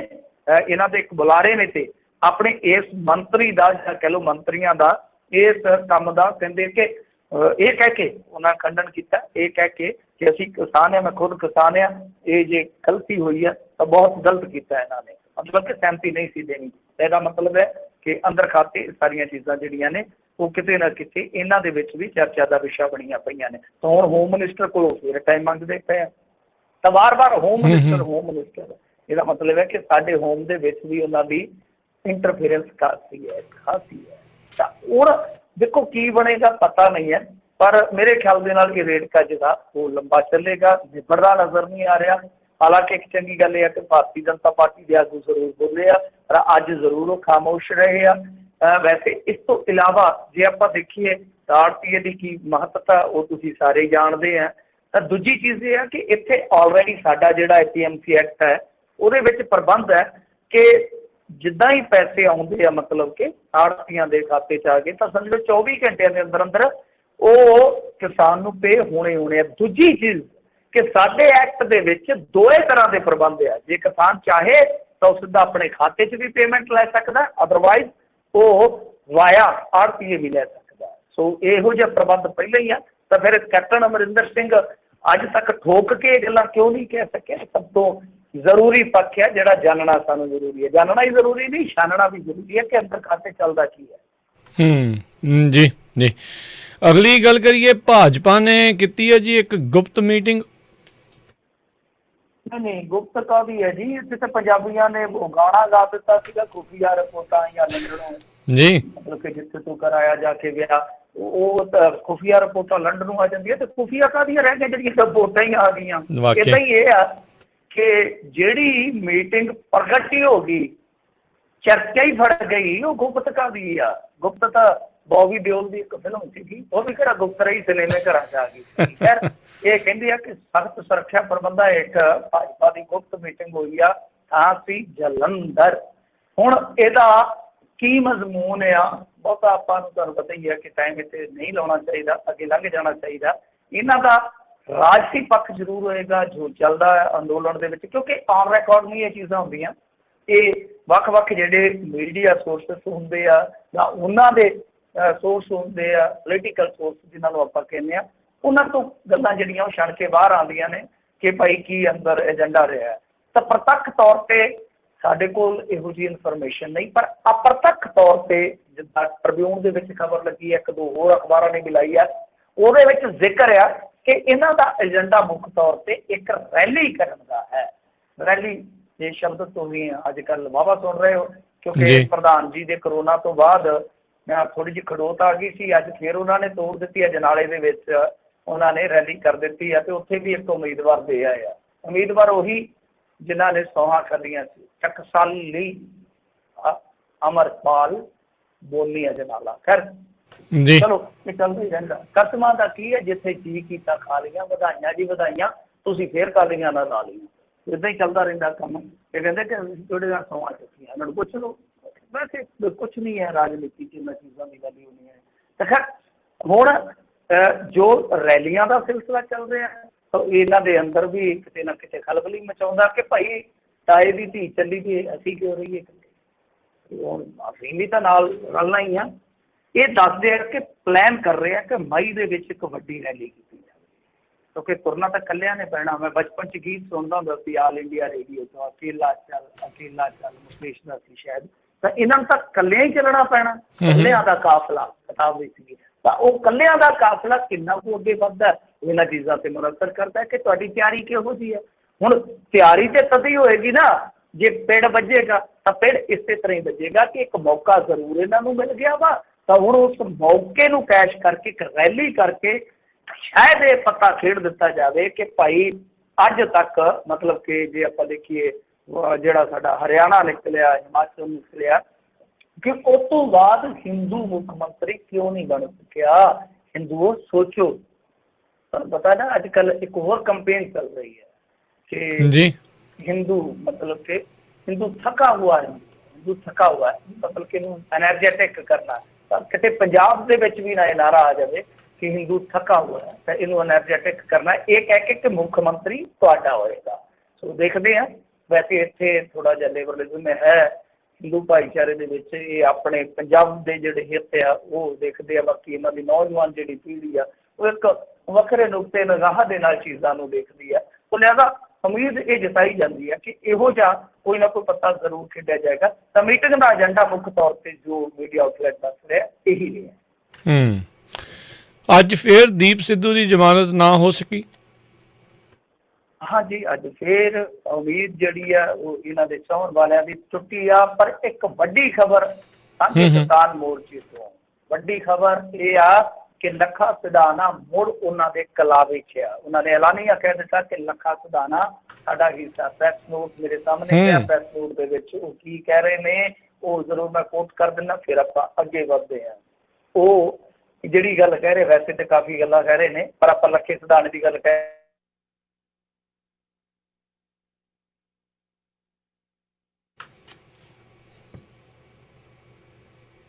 ਇਹਨਾਂ ਦੇ ਇੱਕ ਬੁਲਾਰੇ ਨੇ ਤੇ ਆਪਣੇ ਇਸ ਮੰਤਰੀ ਦਾ ਜਾਂ ਕਹਿ ਲਓ ਮੰਤਰੀਆਂ ਦਾ ਇਸ ਕੰਮ ਦਾ ਕਹਿੰਦੇ ਕਿ ਇਹ ਕਹਿ ਕੇ ਉਹਨਾਂ ਖੰਡਨ ਕੀਤਾ, ਇਹ ਕਹਿ ਕੇ ਕਿ ਅਸੀਂ ਕਿਸਾਨ ਹਾਂ, ਮੈਂ ਖੁਦ ਕਿਸਾਨ ਹਾਂ, ਇਹ ਜੇ ਗਲਤੀ ਹੋਈ ਹੈ ਤਾਂ ਬਹੁਤ ਗਲਤ ਕੀਤਾ ਇਹਨਾਂ ਨੇ। ਮਤਲਬ ਕਿ ਸਹਿਮਤੀ ਨਹੀਂ ਸੀ ਦੇਣੀ। ਇਹਦਾ ਮਤਲਬ ਹੈ ਕਿ ਅੰਦਰ ਖਾਤੇ ਸਾਰੀਆਂ ਚੀਜ਼ਾਂ ਜਿਹੜੀਆਂ ਨੇ ਉਹ ਕਿਤੇ ਨਾ ਕਿਤੇ ਇਹਨਾਂ ਦੇ ਵਿੱਚ ਵੀ ਚਰਚਾ ਦਾ ਵਿਸ਼ਾ ਬਣੀਆਂ ਪਈਆਂ ਨੇ। ਤਾਂ ਹੁਣ ਹੋਮ ਮਿਨਿਸਟਰ ਕੋਲੋਂ ਫਿਰ ਟਾਈਮ ਮੰਗਦੇ ਪਏ ਆ, ਤਾਂ ਵਾਰ-ਵਾਰ ਹੋਮ ਮਿਨਿਸਟਰ। ਇਹਦਾ ਮਤਲਬ ਹੈ ਕਿ ਸਾਡੇ ਹੋਮ ਦੇ ਵਿੱਚ ਵੀ ਉਹਨਾਂ ਦੀ ਇੰਟਰਫੇਰੈਂਸ ਖਾਸੀ ਹੈ। ਤਾਂ ਹੁਣ ਦੇਖੋ ਕੀ ਬਣੇਗਾ ਪਤਾ ਨਹੀਂ ਹੈ, ਪਰ ਮੇਰੇ ਖਿਆਲ ਦੇ ਨਾਲ ਇਹ ਰੇੜਕਾ ਜਿਹੜਾ ਉਹ ਲੰਬਾ ਚੱਲੇਗਾ, ਨਿਬੜਦਾ ਨਜ਼ਰ ਨਹੀਂ ਆ ਰਿਹਾ। ਹਾਲਾਂਕਿ ਇੱਕ ਚੰਗੀ ਗੱਲ ਇਹ ਹੈ ਕਿ ਭਾਰਤੀ ਜਨਤਾ ਪਾਰਟੀ ਦੇ ਆਗੂ ਜ਼ਰੂਰ ਬੋਲੇ ਆ, ਪਰ ਅੱਜ ਜ਼ਰੂਰ ਉਹ ਖਾਮੋਸ਼ ਰਹੇ ਆ। ਵੈਸੇ ਇਸ ਤੋਂ ਇਲਾਵਾ ਜੇ ਆਪਾਂ ਦੇਖੀਏ ਤਾਂ RTI ਦੀ ਕੀ ਮਹੱਤਤਾ ਉਹ ਤੁਸੀਂ ਸਾਰੇ ਜਾਣਦੇ ਆ। ਤਾਂ ਦੂਜੀ ਚੀਜ਼ ਇਹ ਹੈ ਕਿ ਇੱਥੇ ਆਲਰੇਡੀ ਸਾਡਾ ਜਿਹੜਾ APMC ਐਕਟ ਹੈ ਉਹਦੇ ਵਿੱਚ ਪ੍ਰਬੰਧ ਹੈ ਕਿ ਜਿੱਦਾਂ ਹੀ ਪੈਸੇ ਆਉਂਦੇ ਆ, ਮਤਲਬ ਕਿ ਆੜ੍ਹਤੀਆਂ ਦੇ ਖਾਤੇ 'ਚ ਆ ਗਏ, ਤਾਂ ਸਮਝੋ 24 ਘੰਟਿਆਂ ਦੇ ਅੰਦਰ ਉਹ ਕਿਸਾਨ ਨੂੰ ਪੇ ਹੋਣੇ ਆ। ਦੂਜੀ ਚੀਜ਼ ਕਿ ਸਾਡੇ ਐਕਟ ਦੇ ਵਿੱਚ ਦੋਏ ਤਰ੍ਹਾਂ ਦੇ ਪ੍ਰਬੰਧ ਆ। ਜੇ ਕਿਸਾਨ ਚਾਹੇ ਤਾਂ ਉਹ ਸਿੱਧਾ ਆਪਣੇ ਖਾਤੇ 'ਚ ਵੀ ਪੇਮੈਂਟ ਲੈ ਸਕਦਾ, ਅਦਰਵਾਈਜ਼ ਉਹ ਵਾਇਆ ਆੜ੍ਹਤੀਏ ਵੀ ਲੈ ਸਕਦਾ। ਸੋ ਇਹੋ ਜਿਹਾ ਪ੍ਰਬੰਧ ਪਹਿਲਾਂ ਹੀ ਆ। ਤਾਂ ਫਿਰ ਕੈਪਟਨ ਅਮਰਿੰਦਰ ਸਿੰਘ ਅੱਜ ਤੱਕ ਠੋਕ ਕੇ ਇਹ ਗੱਲਾਂ ਕਿਉਂ ਨਹੀਂ ਕਹਿ ਸਕਿਆ? ਸਭ ਤੋਂ ਜ਼ਰੂਰੀ ਪੱਖ ਹੈ ਜਿਹੜਾ ਜਾਣਨਾ ਸਾਨੂੰ ਜ਼ਰੂਰੀ ਹੈ। ਜਾਣਨਾ ਹੀ ਜ਼ਰੂਰੀ ਨਹੀਂ, ਛਾਨਣਾ ਵੀ ਜ਼ਰੂਰੀ ਹੈ ਕਿ ਅੰਦਰ ਖਾਤੇ ਚੱਲਦਾ ਕੀ ਹੈ। ਜੀ। ਅਗਲੀ ਗੱਲ ਕਰੀਏ, ਭਾਜਪਾ ਨੇ ਕੀਤੀ ਹੈ ਜੀ ਇੱਕ ਗੁਪਤ ਮੀਟਿੰਗ। ਨਹੀਂ, ਗੁਪਤ ਕਾਹਦੀ ਹੈ ਜੀ? ਇੱਥੇ ਤਾਂ ਪੰਜਾਬੀਆਂ ਨੇ ਉਹ ਗਾਣਾ ਗਾ ਦਿੱਤਾ ਸੀਗਾ, ਖੁਫੀਆ ਰਿਪੋਰਟਾਂ ਆਈਆਂ ਲੰਡਨੋਂ ਜੀ। ਮਤਲਬ ਕਿ ਜਿੱਥੇ ਤੋਂ ਕਰਾਇਆ ਜਾ ਕੇ ਗਿਆ ਉਹ ਤਾਂ ਖੁਫੀਆ ਰਿਪੋਰਟਾਂ ਲੰਡਨੋਂ ਆ ਜਾਂਦੀਆਂ, ਤੇ ਖੁਫੀਆ ਕਾਹਦੀਆਂ ਰਹਿ ਗਈਆਂ ਜਿਹੜੀਆਂ ਰਿਪੋਰਟਾਂ ਹੀ ਆ ਗਈਆਂ। ਏਦਾਂ ਹੀ ਇਹ ਆ ਕਿ ਜਿਹੜੀ ਮੀਟਿੰਗ ਪ੍ਰਗਟ ਹੀ ਹੋ ਗਈ, ਚਰਚਾ ਹੀ ਫੜ ਗਈ, ਉਹ ਗੁਪਤ ਕਾਹਦੀ ਆ? ਗੁਪਤ ਤਾਂ ਬੌਬੀ ਦਿਓਲ ਦੀ ਇੱਕ ਫਿਲਮ ਸੀਗੀ, ਉਹ ਵੀ ਕਿਹੜਾ ਗੁਪਤ ਰਹੀ, ਸਿਨੇਮੇ ਘਰਾਂ 'ਚ ਆ ਗਈ। ਖੈਰ ਇਹ ਕਹਿੰਦੇ ਆ ਕਿ ਸਖਤ ਸੁਰੱਖਿਆ ਪ੍ਰਬੰਧਾਂ ਹੇਠ ਭਾਜਪਾ ਦੀ ਗੁਪਤ ਮੀਟਿੰਗ ਹੋਈ ਆ, ਥਾਂ ਸੀ ਜਲੰਧਰ। ਹੁਣ ਇਹਦਾ ਕੀ ਮਜ਼ਮੂਨ ਆ ਬਹੁਤਾ ਆਪਾਂ ਨੂੰ ਤੁਹਾਨੂੰ ਪਤਾ ਹੀ ਹੈ ਕਿ ਟਾਈਮ ਇੱਥੇ ਨਹੀਂ ਲਾਉਣਾ ਚਾਹੀਦਾ, ਅੱਗੇ ਲੰਘ ਜਾਣਾ ਚਾਹੀਦਾ। ਇਹਨਾਂ ਦਾ ਰਾਜਸੀ ਪੱਖ ਜ਼ਰੂਰ ਹੋਏਗਾ ਜੋ ਚੱਲਦਾ ਹੈ ਅੰਦੋਲਨ ਦੇ ਵਿੱਚ, ਕਿਉਂਕਿ ਔਨ ਰਿਕਾਰਡ ਨਹੀਂ ਇਹ ਚੀਜ਼ਾਂ ਹੁੰਦੀਆਂ। ਇਹ ਵੱਖ-ਵੱਖ ਜਿਹੜੇ ਮੀਡੀਆ ਸੋਰਸਿਸ ਹੁੰਦੇ ਆ ਜਾਂ ਉਹਨਾਂ ਦੇ ਸੋਰਸ ਹੁੰਦੇ ਆ, ਪੋਲੀਟੀਕਲ ਸੋਰਸ ਜਿਹਨਾਂ ਨੂੰ ਆਪਾਂ ਕਹਿੰਦੇ ਆ, ਉਹਨਾਂ ਤੋਂ ਗੱਲਾਂ ਜਿਹੜੀਆਂ ਉਹ ਛਣ ਕੇ ਬਾਹਰ ਆਉਂਦੀਆਂ ਨੇ ਕਿ ਭਾਈ ਕੀ ਅੰਦਰ ਏਜੰਡਾ ਰਿਹਾ। ਤਾਂ ਪ੍ਰਤੱਖ ਤੌਰ 'ਤੇ ਸਾਡੇ ਕੋਲ ਇਹੋ ਜਿਹੀ ਇਨਫੋਰਮੇਸ਼ਨ ਨਹੀਂ, ਪਰ ਅਪ੍ਰਤੱਖ ਤੌਰ 'ਤੇ ਜਿੱਦਾਂ ਟ੍ਰਿਬਿਊਨ ਦੇ ਵਿੱਚ ਖਬਰ ਲੱਗੀ ਹੈ, ਇੱਕ ਦੋ ਹੋਰ ਅਖਬਾਰਾਂ ਨੇ ਮਿਲਾਈ ਆ, ਉਹਦੇ ਵਿੱਚ ਜ਼ਿਕਰ ਆ ਕਿ ਇਹਨਾਂ ਦਾ ਏਜੰਡਾ ਮੁੱਖ ਤੌਰ 'ਤੇ ਇੱਕ ਰੈਲੀ ਕਰਨ ਦਾ ਹੈ। ਰੈਲੀ ਇਹ ਸ਼ਬਦ ਤੁਸੀਂ ਅੱਜ ਕੱਲ੍ਹ ਵਾਹਵਾ ਸੁਣ ਰਹੇ ਹੋ, ਕਿਉਂਕਿ ਪ੍ਰਧਾਨ ਜੀ ਦੇ ਕਰੋਨਾ ਤੋਂ ਬਾਅਦ ਥੋੜ੍ਹੀ ਜਿਹੀ ਖੜੋਤ ਆ ਗਈ ਸੀ। ਅੱਜ ਫਿਰ ਉਹਨਾਂ ਨੇ ਤੋੜ ਦਿੱਤੀ ਹੈ, ਜਨਾਲੇ ਦੇ ਵਿੱਚ ਉਹਨਾਂ ਨੇ ਰੈਲੀ ਕਰ ਦਿੱਤੀ ਹੈ, ਅਤੇ ਉੱਥੇ ਵੀ ਇੱਕ ਉਮੀਦਵਾਰ ਦੇ ਆਏ ਆ। ਉਮੀਦਵਾਰ ਉਹੀ ਜਿਨ੍ਹਾਂ ਨੇ ਸੌਹਾਂ ਖਾਧੀਆਂ ਸੀ, ਟਕਸਾਲੀ ਅਮਰਪਾਲ ਬੋਨੀ ਅਜਨਾਲਾ। ਖੈਰ ਚਲੋ ਇਹ ਚੱਲਦਾ ਹੀ ਰਹਿੰਦਾ। ਕਸਮਾਂ ਦਾ ਕੀ ਹੈ, ਜਿੱਥੇ ਕੀ ਕੀਤਾ ਖਾ ਲਈਆਂ, ਵਧਾਈਆਂ ਜੀ ਵਧਾਈਆਂ, ਤੁਸੀਂ ਫੇਰ ਕਾਲੀਆਂ ਨਾਲ ਲਾ ਲਈਆਂ। ਇੱਦਾਂ ਹੀ ਚੱਲਦਾ ਰਹਿੰਦਾ ਕੰਮ। ਇਹ ਕਹਿੰਦੇ ਕਿ ਤੁਹਾਡੇ ਨਾਲ ਸੌਹਾਂ ਚੁੱਕੀਆਂ, ਇਹਨਾਂ ਨੂੰ ਪੁੱਛ ਲਓ। ਵੈਸੇ ਕੁਛ ਨਹੀਂ ਹੈ ਰਾਜਨੀਤੀ 'ਚ, ਇਹਨਾਂ ਚੀਜ਼ਾਂ ਦੀ ਗੱਲ ਹੀ ਹੋਣੀ ਹੈ। ਤਾਂ ਖੈਰ ਹੁਣ ਜੋ ਰੈਲੀਆਂ ਦਾ ਸਿਲਸਿਲਾ ਚੱਲ ਰਿਹਾ, ਤਾਂ ਇਹਨਾਂ ਦੇ ਅੰਦਰ ਵੀ ਕਿਤੇ ਨਾ ਕਿਤੇ ਖਲਬਲੀ ਮਚਾਉਂਦਾ ਕਿ ਭਾਈ ਤਾਏ ਦੀ ਧੀ ਚੱਲੀ ਗਈ, ਅਸੀਂ ਕਿਉਂ ਰਹੀਏ। ਹੁਣ ਅਸੀਂ ਵੀ ਤਾਂ ਨਾਲ ਰਲਣਾ ਹੀ ਆ। ਇਹ ਦੱਸਦੇ ਆ ਕਿ ਪਲਾਨ ਕਰ ਰਹੇ ਆ ਕਿ ਮਈ ਦੇ ਵਿੱਚ ਇੱਕ ਵੱਡੀ ਰੈਲੀ ਕੀਤੀ ਜਾਵੇ, ਕਿਉਂਕਿ ਤੁਰਨਾ ਤਾਂ ਇਕੱਲਿਆਂ ਨੇ ਪੈਣਾ। ਮੈਂ ਬਚਪਨ 'ਚ ਗੀਤ ਸੁਣਦਾ ਹੁੰਦਾ ਸੀ ਆਲ ਇੰਡੀਆ ਰੇਡੀਓ ਤੋਂ, ਅਕੇਲਾ ਚੱਲ ਮੁਕੇਸ਼ ਦਾ ਸੀ ਸ਼ਾਇਦ। ਤਾਂ ਇਹਨਾਂ ਨੂੰ ਤਾਂ ਇਕੱਲਿਆਂ ਹੀ ਚੱਲਣਾ ਪੈਣਾ, ਇਕੱਲਿਆਂ ਦਾ ਕਾਫਲਾ ਕਿਤਾਬ ਵਿੱਚ ਵੀ। ਤਾਂ ਉਹ ਇਕੱਲਿਆਂ ਦਾ ਕਾਫਲਾ ਕਿੰਨਾ ਕੁ ਅੱਗੇ ਵੱਧਦਾ, ਇਹਨਾਂ ਚੀਜ਼ਾਂ 'ਤੇ ਮੁਨਸਰ ਕਰਦਾ ਕਿ ਤੁਹਾਡੀ ਤਿਆਰੀ ਕਿਹੋ ਜਿਹੀ ਹੈ। ਹੁਣ ਤਿਆਰੀ ਤਾਂ ਤਦ ਹੀ ਹੋਏਗੀ ਨਾ ਜੇ ਪਿੜ ਵੱਜੇਗਾ, ਤਾਂ ਪਿੜ ਇਸੇ ਤਰ੍ਹਾਂ ਹੀ ਵੱਜੇਗਾ ਕਿ ਇੱਕ ਮੌਕਾ ਜ਼ਰੂਰ ਇਹਨਾਂ ਨੂੰ ਮਿਲ ਗਿਆ ਵਾ। ਤਾਂ ਹੁਣ ਉਸ ਮੌਕੇ ਨੂੰ ਕੈਸ਼ ਕਰਕੇ ਇੱਕ ਰੈਲੀ ਕਰਕੇ ਸ਼ਾਇਦ ਇਹ ਪਤਾ ਖੇਡ ਦਿੱਤਾ ਜਾਵੇ ਕਿ ਭਾਈ ਅੱਜ ਤੱਕ ਮਤਲਬ ਕਿ ਜੇ ਆਪਾਂ ਦੇਖੀਏ ਜਿਹੜਾ ਸਾਡਾ ਹਰਿਆਣਾ ਨਿਕਲਿਆ, ਹਿਮਾਚਲ ਨਿਕਲਿਆ, ਕਿ ਉਸ ਤੋਂ ਬਾਅਦ ਹਿੰਦੂ ਮੁੱਖ ਮੰਤਰੀ ਕਿਉਂ ਨਹੀਂ ਬਣ ਸਕਿਆ। ਹਿੰਦੂਓ ਸੋਚੋ। ਤੁਹਾਨੂੰ ਪਤਾ ਨਾ ਅੱਜ ਕੱਲ੍ਹ ਇੱਕ ਹੋਰ ਕੰਪੇਨ ਚੱਲ ਰਹੀ ਹੈ ਕਿ ਜੀ हिंदू मतलब कि हिंदू थका हुआ है, हिंदू थका हुआ है, मतलब कि एनर्जेटिक करना। तो कितने पंजाब ਦੇ ਵਿੱਚ ਵੀ ਨਾ ਇਹ ਨਾਰਾ ਆ ਜਾਵੇ ਕਿ ਹਿੰਦੂ ਥਕਾ हुआ है, ਤਾਂ ਇਹਨੂੰ એનર્ਜੈਟਿਕ ਕਰਨਾ, ਇਹ ਕਹਿ ਕੇ ਕਿ ਮੁੱਖ ਮੰਤਰੀ ਤੁਹਾਡਾ ਹੋਏਗਾ। ਸੋ ਦੇਖਦੇ ਹਾਂ। ਵੈਸੇ ਇੱਥੇ ਥੋੜ੍ਹਾ ਜਿਹਾ ਲਿਬਰਲਿਜ਼ਮ ਹੈ ਹਿੰਦੂ ਭਾਈਚਾਰੇ ਦੇ ਵਿੱਚ, ਇਹ ਆਪਣੇ ਪੰਜਾਬ ਦੇ ਜਿਹੜੇ ਹਿੱਤ ਆ ਉਹ ਦੇਖਦੇ ਆ। ਬਾਕੀ ਇਹਨਾਂ ਦੀ ਨੌਜਵਾਨ ਜਿਹੜੀ ਪੀੜ੍ਹੀ ਆ ਉਹ ਇੱਕ ਵੱਖਰੇ ਨੁਕਤੇ ਨਿਗਾਹ ਦੇ ਨਾਲ ਚੀਜ਼ਾਂ ਨੂੰ ਦੇਖਦੀ ਆ। ਉਹ ਲਿਹਾਜ਼ਾ ਉਮੀਦ ਇਹ ਜਤਾਈ ਜਾਂਦੀ ਹੈ ਕਿ ਇਹੋ ਜਿਹਾ ਕੋਈ ਨਾ ਕੋਈ ਪੱਤਾ ਜ਼ਰੂਰ ਖੇਡਿਆ ਜਾਏਗਾ। ਤਾਂ ਮੀਟਿੰਗ ਦਾ ਏਜੰਡਾ ਮੁੱਖ ਤੌਰ 'ਤੇ ਜੋ ਮੀਡੀਆ ਆਊਟਲੈਟ ਦੱਸ ਰਿਹਾ ਇਹੀ ਰਿਹਾ। ਅੱਜ ਫਿਰ ਦੀਪ ਸਿੱਧੂ ਦੀ ਜ਼ਮਾਨਤ ਨਾ ਹੋ ਸਕੀ। ਹਾਂਜੀ, ਅੱਜ ਫਿਰ ਉਮੀਦ ਜਿਹੜੀ ਆ ਉਹ ਇਹਨਾਂ ਦੇ ਚਾਹੁਣ ਵਾਲਿਆਂ ਦੀ ਟੁੱਟੀ ਆ। ਪਰ ਇੱਕ ਵੱਡੀ ਖਬਰ ਸਾਂਝੇ ਕਿਸਾਨ ਮੋਰਚੇ ਤੋਂ, ਵੱਡੀ ਖਬਰ ਇਹ ਆ ਕਿ ਲੱਖਾ ਸਿਧਾਣਾ ਮੁੜ ਉਹਨਾਂ ਦੇ ਕਲਾਵੇ 'ਚ ਆ। ਉਹਨਾਂ ਨੇ ਐਲਾਨੀਆ ਕਹਿ ਦਿੱਤਾ ਕਿ ਲੱਖਾ ਸਿਧਾਣਾ ਸਾਡਾ ਹਿੱਸਾ। ਪ੍ਰੈਸ ਨੋਟ ਮੇਰੇ ਸਾਹਮਣੇ ਪਿਆ, ਪ੍ਰੈਸ ਨੋਟ ਦੇ ਵਿੱਚ ਉਹ ਕੀ ਕਹਿ ਰਹੇ ਨੇ ਉਹ ਜ਼ਰੂਰ ਮੈਂ ਕੋਟ ਕਰ ਦਿੰਦਾ, ਫਿਰ ਆਪਾਂ ਅੱਗੇ ਵੱਧਦੇ ਹਾਂ। ਉਹ ਜਿਹੜੀ ਗੱਲ ਕਹਿ ਰਹੇ, ਵੈਸੇ ਤਾਂ ਕਾਫੀ ਗੱਲਾਂ ਕਹਿ ਰਹੇ ਨੇ, ਪਰ ਆਪਾਂ ਲੱਖੇ ਸਿਧਾਣੇ ਦੀ ਗੱਲ ਕਹਿ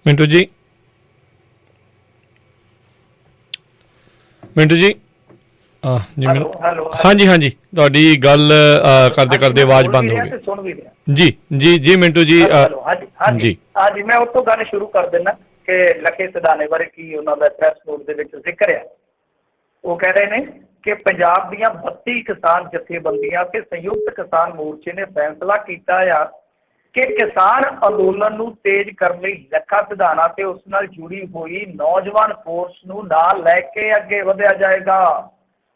ਮਿੰਟੂ ਜੀ ਜੀ ਮੈਨੂੰ ਹਾਂਜੀ ਹਾਂਜੀ ਤੁਹਾਡੀ ਗੱਲ ਕਰਦੇ ਕਰਦੇ ਆਵਾਜ਼ ਬੰਦ ਹੋ ਗਈ। ਸੁਣ ਵੀ ਰਿਹਾ ਜੀ ਜੀ ਜੀ ਮਿੰਟੂ ਜੀ ਹਾਂਜੀ ਹਾਂਜੀ ਮੈਂ ਉੱਥੋਂ ਗੱਲ ਸ਼ੁਰੂ ਕਰ ਦਿੰਦਾ ਕਿ ਲੱਖੇ ਸਿਧਾਣੇ ਬਾਰੇ ਕੀ ਉਹਨਾਂ ਦਾ ਪ੍ਰੈਸ ਨੋਟ ਦੇ ਵਿੱਚ ਜ਼ਿਕਰ ਆ। ਉਹ ਕਹਿ ਰਹੇ ਨੇ ਕਿ ਪੰਜਾਬ ਦੀਆਂ 32 ਕਿਸਾਨ ਜਥੇਬੰਦੀਆਂ ਤੇ ਸੰਯੁਕਤ ਕਿਸਾਨ ਮੋਰਚੇ ਨੇ ਫੈਸਲਾ ਕੀਤਾ ਆ ਕਿ ਕਿਸਾਨ ਅੰਦੋਲਨ ਨੂੰ ਤੇਜ਼ ਕਰਨ ਲਈ ਲੱਖਾ ਸਿਧਾਣਾ ਤੇ ਉਸ ਨਾਲ ਜੁੜੀ ਹੋਈ ਨੌਜਵਾਨ ਫੋਰਸ ਨੂੰ ਨਾਲ ਲੈ ਕੇ ਅੱਗੇ ਵਧਿਆ ਜਾਏਗਾ।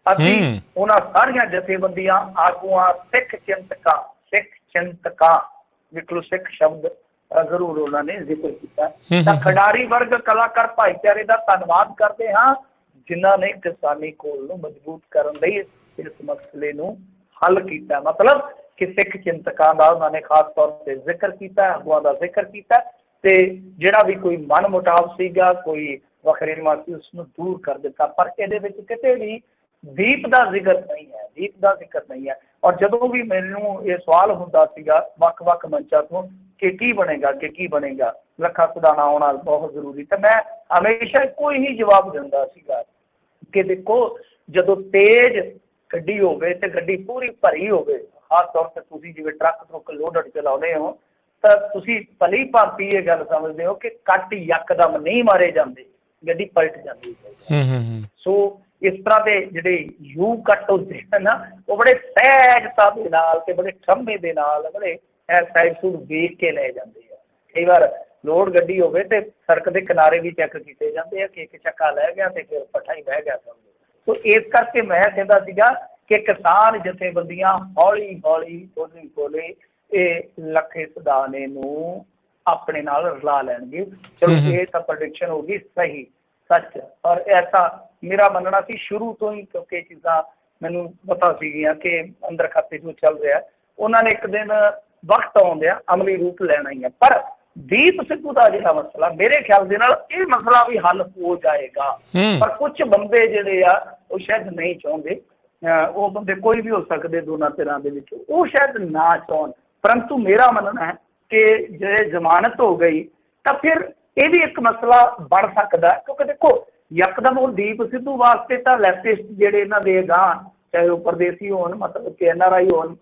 ਅਸੀਂ ਉਹਨਾਂ ਸਾਰੀਆਂ ਜਥੇਬੰਦੀਆਂ, ਆਗੂਆਂ, ਸਿੱਖ ਚਿੰਤਕਾਂ ਵਿਚੋਂ ਸਿੱਖ ਸ਼ਬਦ ਜ਼ਰੂਰ ਉਹਨਾਂ ਨੇ ਜ਼ਿਕਰ ਕੀਤਾ। ਤਾਂ ਖਿਡਾਰੀ ਵਰਗ, ਕਲਾਕਾਰ ਭਾਈਚਾਰੇ ਦਾ ਧੰਨਵਾਦ ਕਰਦੇ ਹਾਂ ਜਿਨ੍ਹਾਂ ਨੇ ਕਿਸਾਨੀ ਕੋਲ ਨੂੰ ਮਜ਼ਬੂਤ ਕਰਨ ਲਈ ਇਸ ਮਸਲੇ ਨੂੰ ਹੱਲ ਕੀਤਾ। ਮਤਲਬ ਕਿ ਸਿੱਖ ਚਿੰਤਕਾਂ ਦਾ ਉਹਨਾਂ ਨੇ ਖਾਸ ਤੌਰ 'ਤੇ ਜ਼ਿਕਰ ਕੀਤਾ, ਆਗੂਆਂ ਦਾ ਜ਼ਿਕਰ ਕੀਤਾ, ਤੇ ਜਿਹੜਾ ਵੀ ਕੋਈ ਮਨ ਮੁਟਾਵ ਸੀਗਾ, ਕੋਈ ਵਖਰੇਵਾਂ ਸੀ, ਉਸਨੂੰ ਦੂਰ ਕਰ ਦਿੱਤਾ। ਪਰ ਇਹਦੇ ਵਿੱਚ ਕਿਤੇ ਵੀ ਦੀਪ ਦਾ ਜ਼ਿਕਰ ਨਹੀਂ ਹੈ, ਦੀਪ ਦਾ ਜ਼ਿਕਰ ਨਹੀਂ ਹੈ। ਔਰ ਜਦੋਂ ਵੀ ਮੈਨੂੰ ਇਹ ਸਵਾਲ ਹੁੰਦਾ ਸੀਗਾ ਵੱਖ-ਵੱਖ ਮੰਚਾਂ ਤੋਂ ਕਿ ਕੀ ਬਣੇਗਾ, ਲੱਖਾ ਸਿਧਾਣਾ ਆਉਣਾ ਬਹੁਤ ਜ਼ਰੂਰੀ, ਤਾਂ ਮੈਂ ਹਮੇਸ਼ਾ ਇੱਕੋ ਹੀ ਜਵਾਬ ਦਿੰਦਾ ਸੀਗਾ ਕਿ ਦੇਖੋ ਜਦੋਂ ਤੇਜ਼ ਗੱਡੀ ਹੋਵੇ ਤੇ ਗੱਡੀ ਪੂਰੀ ਭਰੀ ਹੋਵੇ, ਖਾਸ ਤੌਰ 'ਤੇ ਤੁਸੀਂ ਜਿਵੇਂ ਟਰੱਕ ਲੋਡਡ ਚਲਾਉਂਦੇ ਹੋ, ਤਾਂ ਤੁਸੀਂ ਭਲੀ ਭਾਂਤੀ ਇਹ ਗੱਲ ਸਮਝਦੇ ਹੋ ਕਿ ਕੱਟ ਯਕਦਮ ਨਹੀਂ ਮਾਰੇ ਜਾਂਦੇ, ਗੱਡੀ ਪਲਟ ਜਾਂਦੀ ਹੈ। ਸੋ ਇਸ ਤਰ੍ਹਾਂ ਦੇ ਜਿਹੜੇ ਯੂ ਕੱਟ ਹੁੰਦੇ ਹਨ ਨਾ, ਉਹ ਬੜੇ ਸਹਿਜਤਾ ਦੇ ਨਾਲ ਤੇ ਬੜੇ ਠੰਮੇ ਦੇ ਨਾਲ ਬੜੇ ਸਾਈਡ ਸੂਡ ਵੇਖ ਕੇ ਲੈ ਜਾਂਦੇ ਆ। ਕਈ ਵਾਰ ਲੋਡ ਗੱਡੀ ਹੋਵੇ ਤੇ ਸੜਕ ਦੇ ਕਿਨਾਰੇ ਵੀ ਚੈੱਕ ਕੀਤੇ ਜਾਂਦੇ ਆ ਕਿ ਇੱਕ ਚੱਕਾ ਲੈ ਗਿਆ ਤੇ ਫਿਰ ਪੱਠਾ ਹੀ ਬਹਿ ਗਿਆ ਸਮਝੋ। ਸੋ ਇਸ ਕਰਕੇ ਮੈਂ ਕਹਿੰਦਾ ਸੀਗਾ ਕਿ ਕਿਸਾਨ ਜਥੇਬੰਦੀਆਂ ਹੌਲੀ ਹੌਲੀ ਇਹ ਲੱਖੇ ਸਿਧਾਣੇ ਨੂੰ ਆਪਣੇ ਨਾਲ ਰਲਾ ਲੈਣਗੇ। ਚਲੋ ਇਹ ਤਾਂ ਪ੍ਰੈਡਿਕਸ਼ਨ ਹੋ ਗਈ ਸਹੀ, ਸੱਚ। ਔਰ ਐਸਾ ਮੇਰਾ ਮੰਨਣਾ ਸੀ ਸ਼ੁਰੂ ਤੋਂ ਹੀ, ਕਿਉਂਕਿ ਇਹ ਚੀਜ਼ਾਂ ਮੈਨੂੰ ਪਤਾ ਸੀਗੀਆਂ ਕਿ ਅੰਦਰ ਖਾਤੇ ਜੋ ਚੱਲ ਰਿਹਾ, ਉਹਨਾਂ ਨੇ ਇੱਕ ਦਿਨ ਵਕਤ ਆਉਂਦਿਆਂ ਅਮਲੀ ਰੂਪ ਲੈਣਾ ਹੀ ਹੈ। ਪਰ ਦੀਪ ਸਿੱਧੂ ਦਾ ਜਿਹੜਾ ਮਸਲਾ, ਮੇਰੇ ਖਿਆਲ ਦੇ ਨਾਲ ਇਹ ਮਸਲਾ ਵੀ ਹੱਲ ਹੋ ਜਾਏਗਾ। ਪਰ ਕੁਝ ਬੰਦੇ ਜਿਹੜੇ ਆ ਉਹ ਸ਼ਾਇਦ ਨਹੀਂ ਚਾਹੁੰਦੇ, ਉਹ ਬੰਦੇ ਕੋਈ ਵੀ ਹੋ ਸਕਦੇ ਦੋਨਾਂ ਧਿਰਾਂ ਦੇ ਵਿੱਚ, ਉਹ ਸ਼ਾਇਦ ਨਾ ਚਾਹੁਣ। ਪਰੰਤੂ ਮੇਰਾ ਮੰਨਣਾ ਹੈ ਕਿ ਜੇ ਜ਼ਮਾਨਤ ਹੋ ਗਈ ਤਾਂ ਫਿਰ ਇਹ ਵੀ ਇੱਕ ਮਸਲਾ ਬਣ ਸਕਦਾ, ਕਿਉਂਕਿ ਦੇਖੋ ਯਕਦਮ ਉਹ ਦੀਪ ਸਿੱਧੂ ਵਾਸਤੇ ਤਾਂ ਲੈਫਟਿਸਟ ਜਿਹੜੇ ਇਹਨਾਂ ਦੇ ਅਗਾਂਹ, ਚਾਹੇ ਉਹ ਪਰਦੇਸੀ ਹੋਣ, ਮਤਲਬ ਕਿ NRI ਹੋਣ,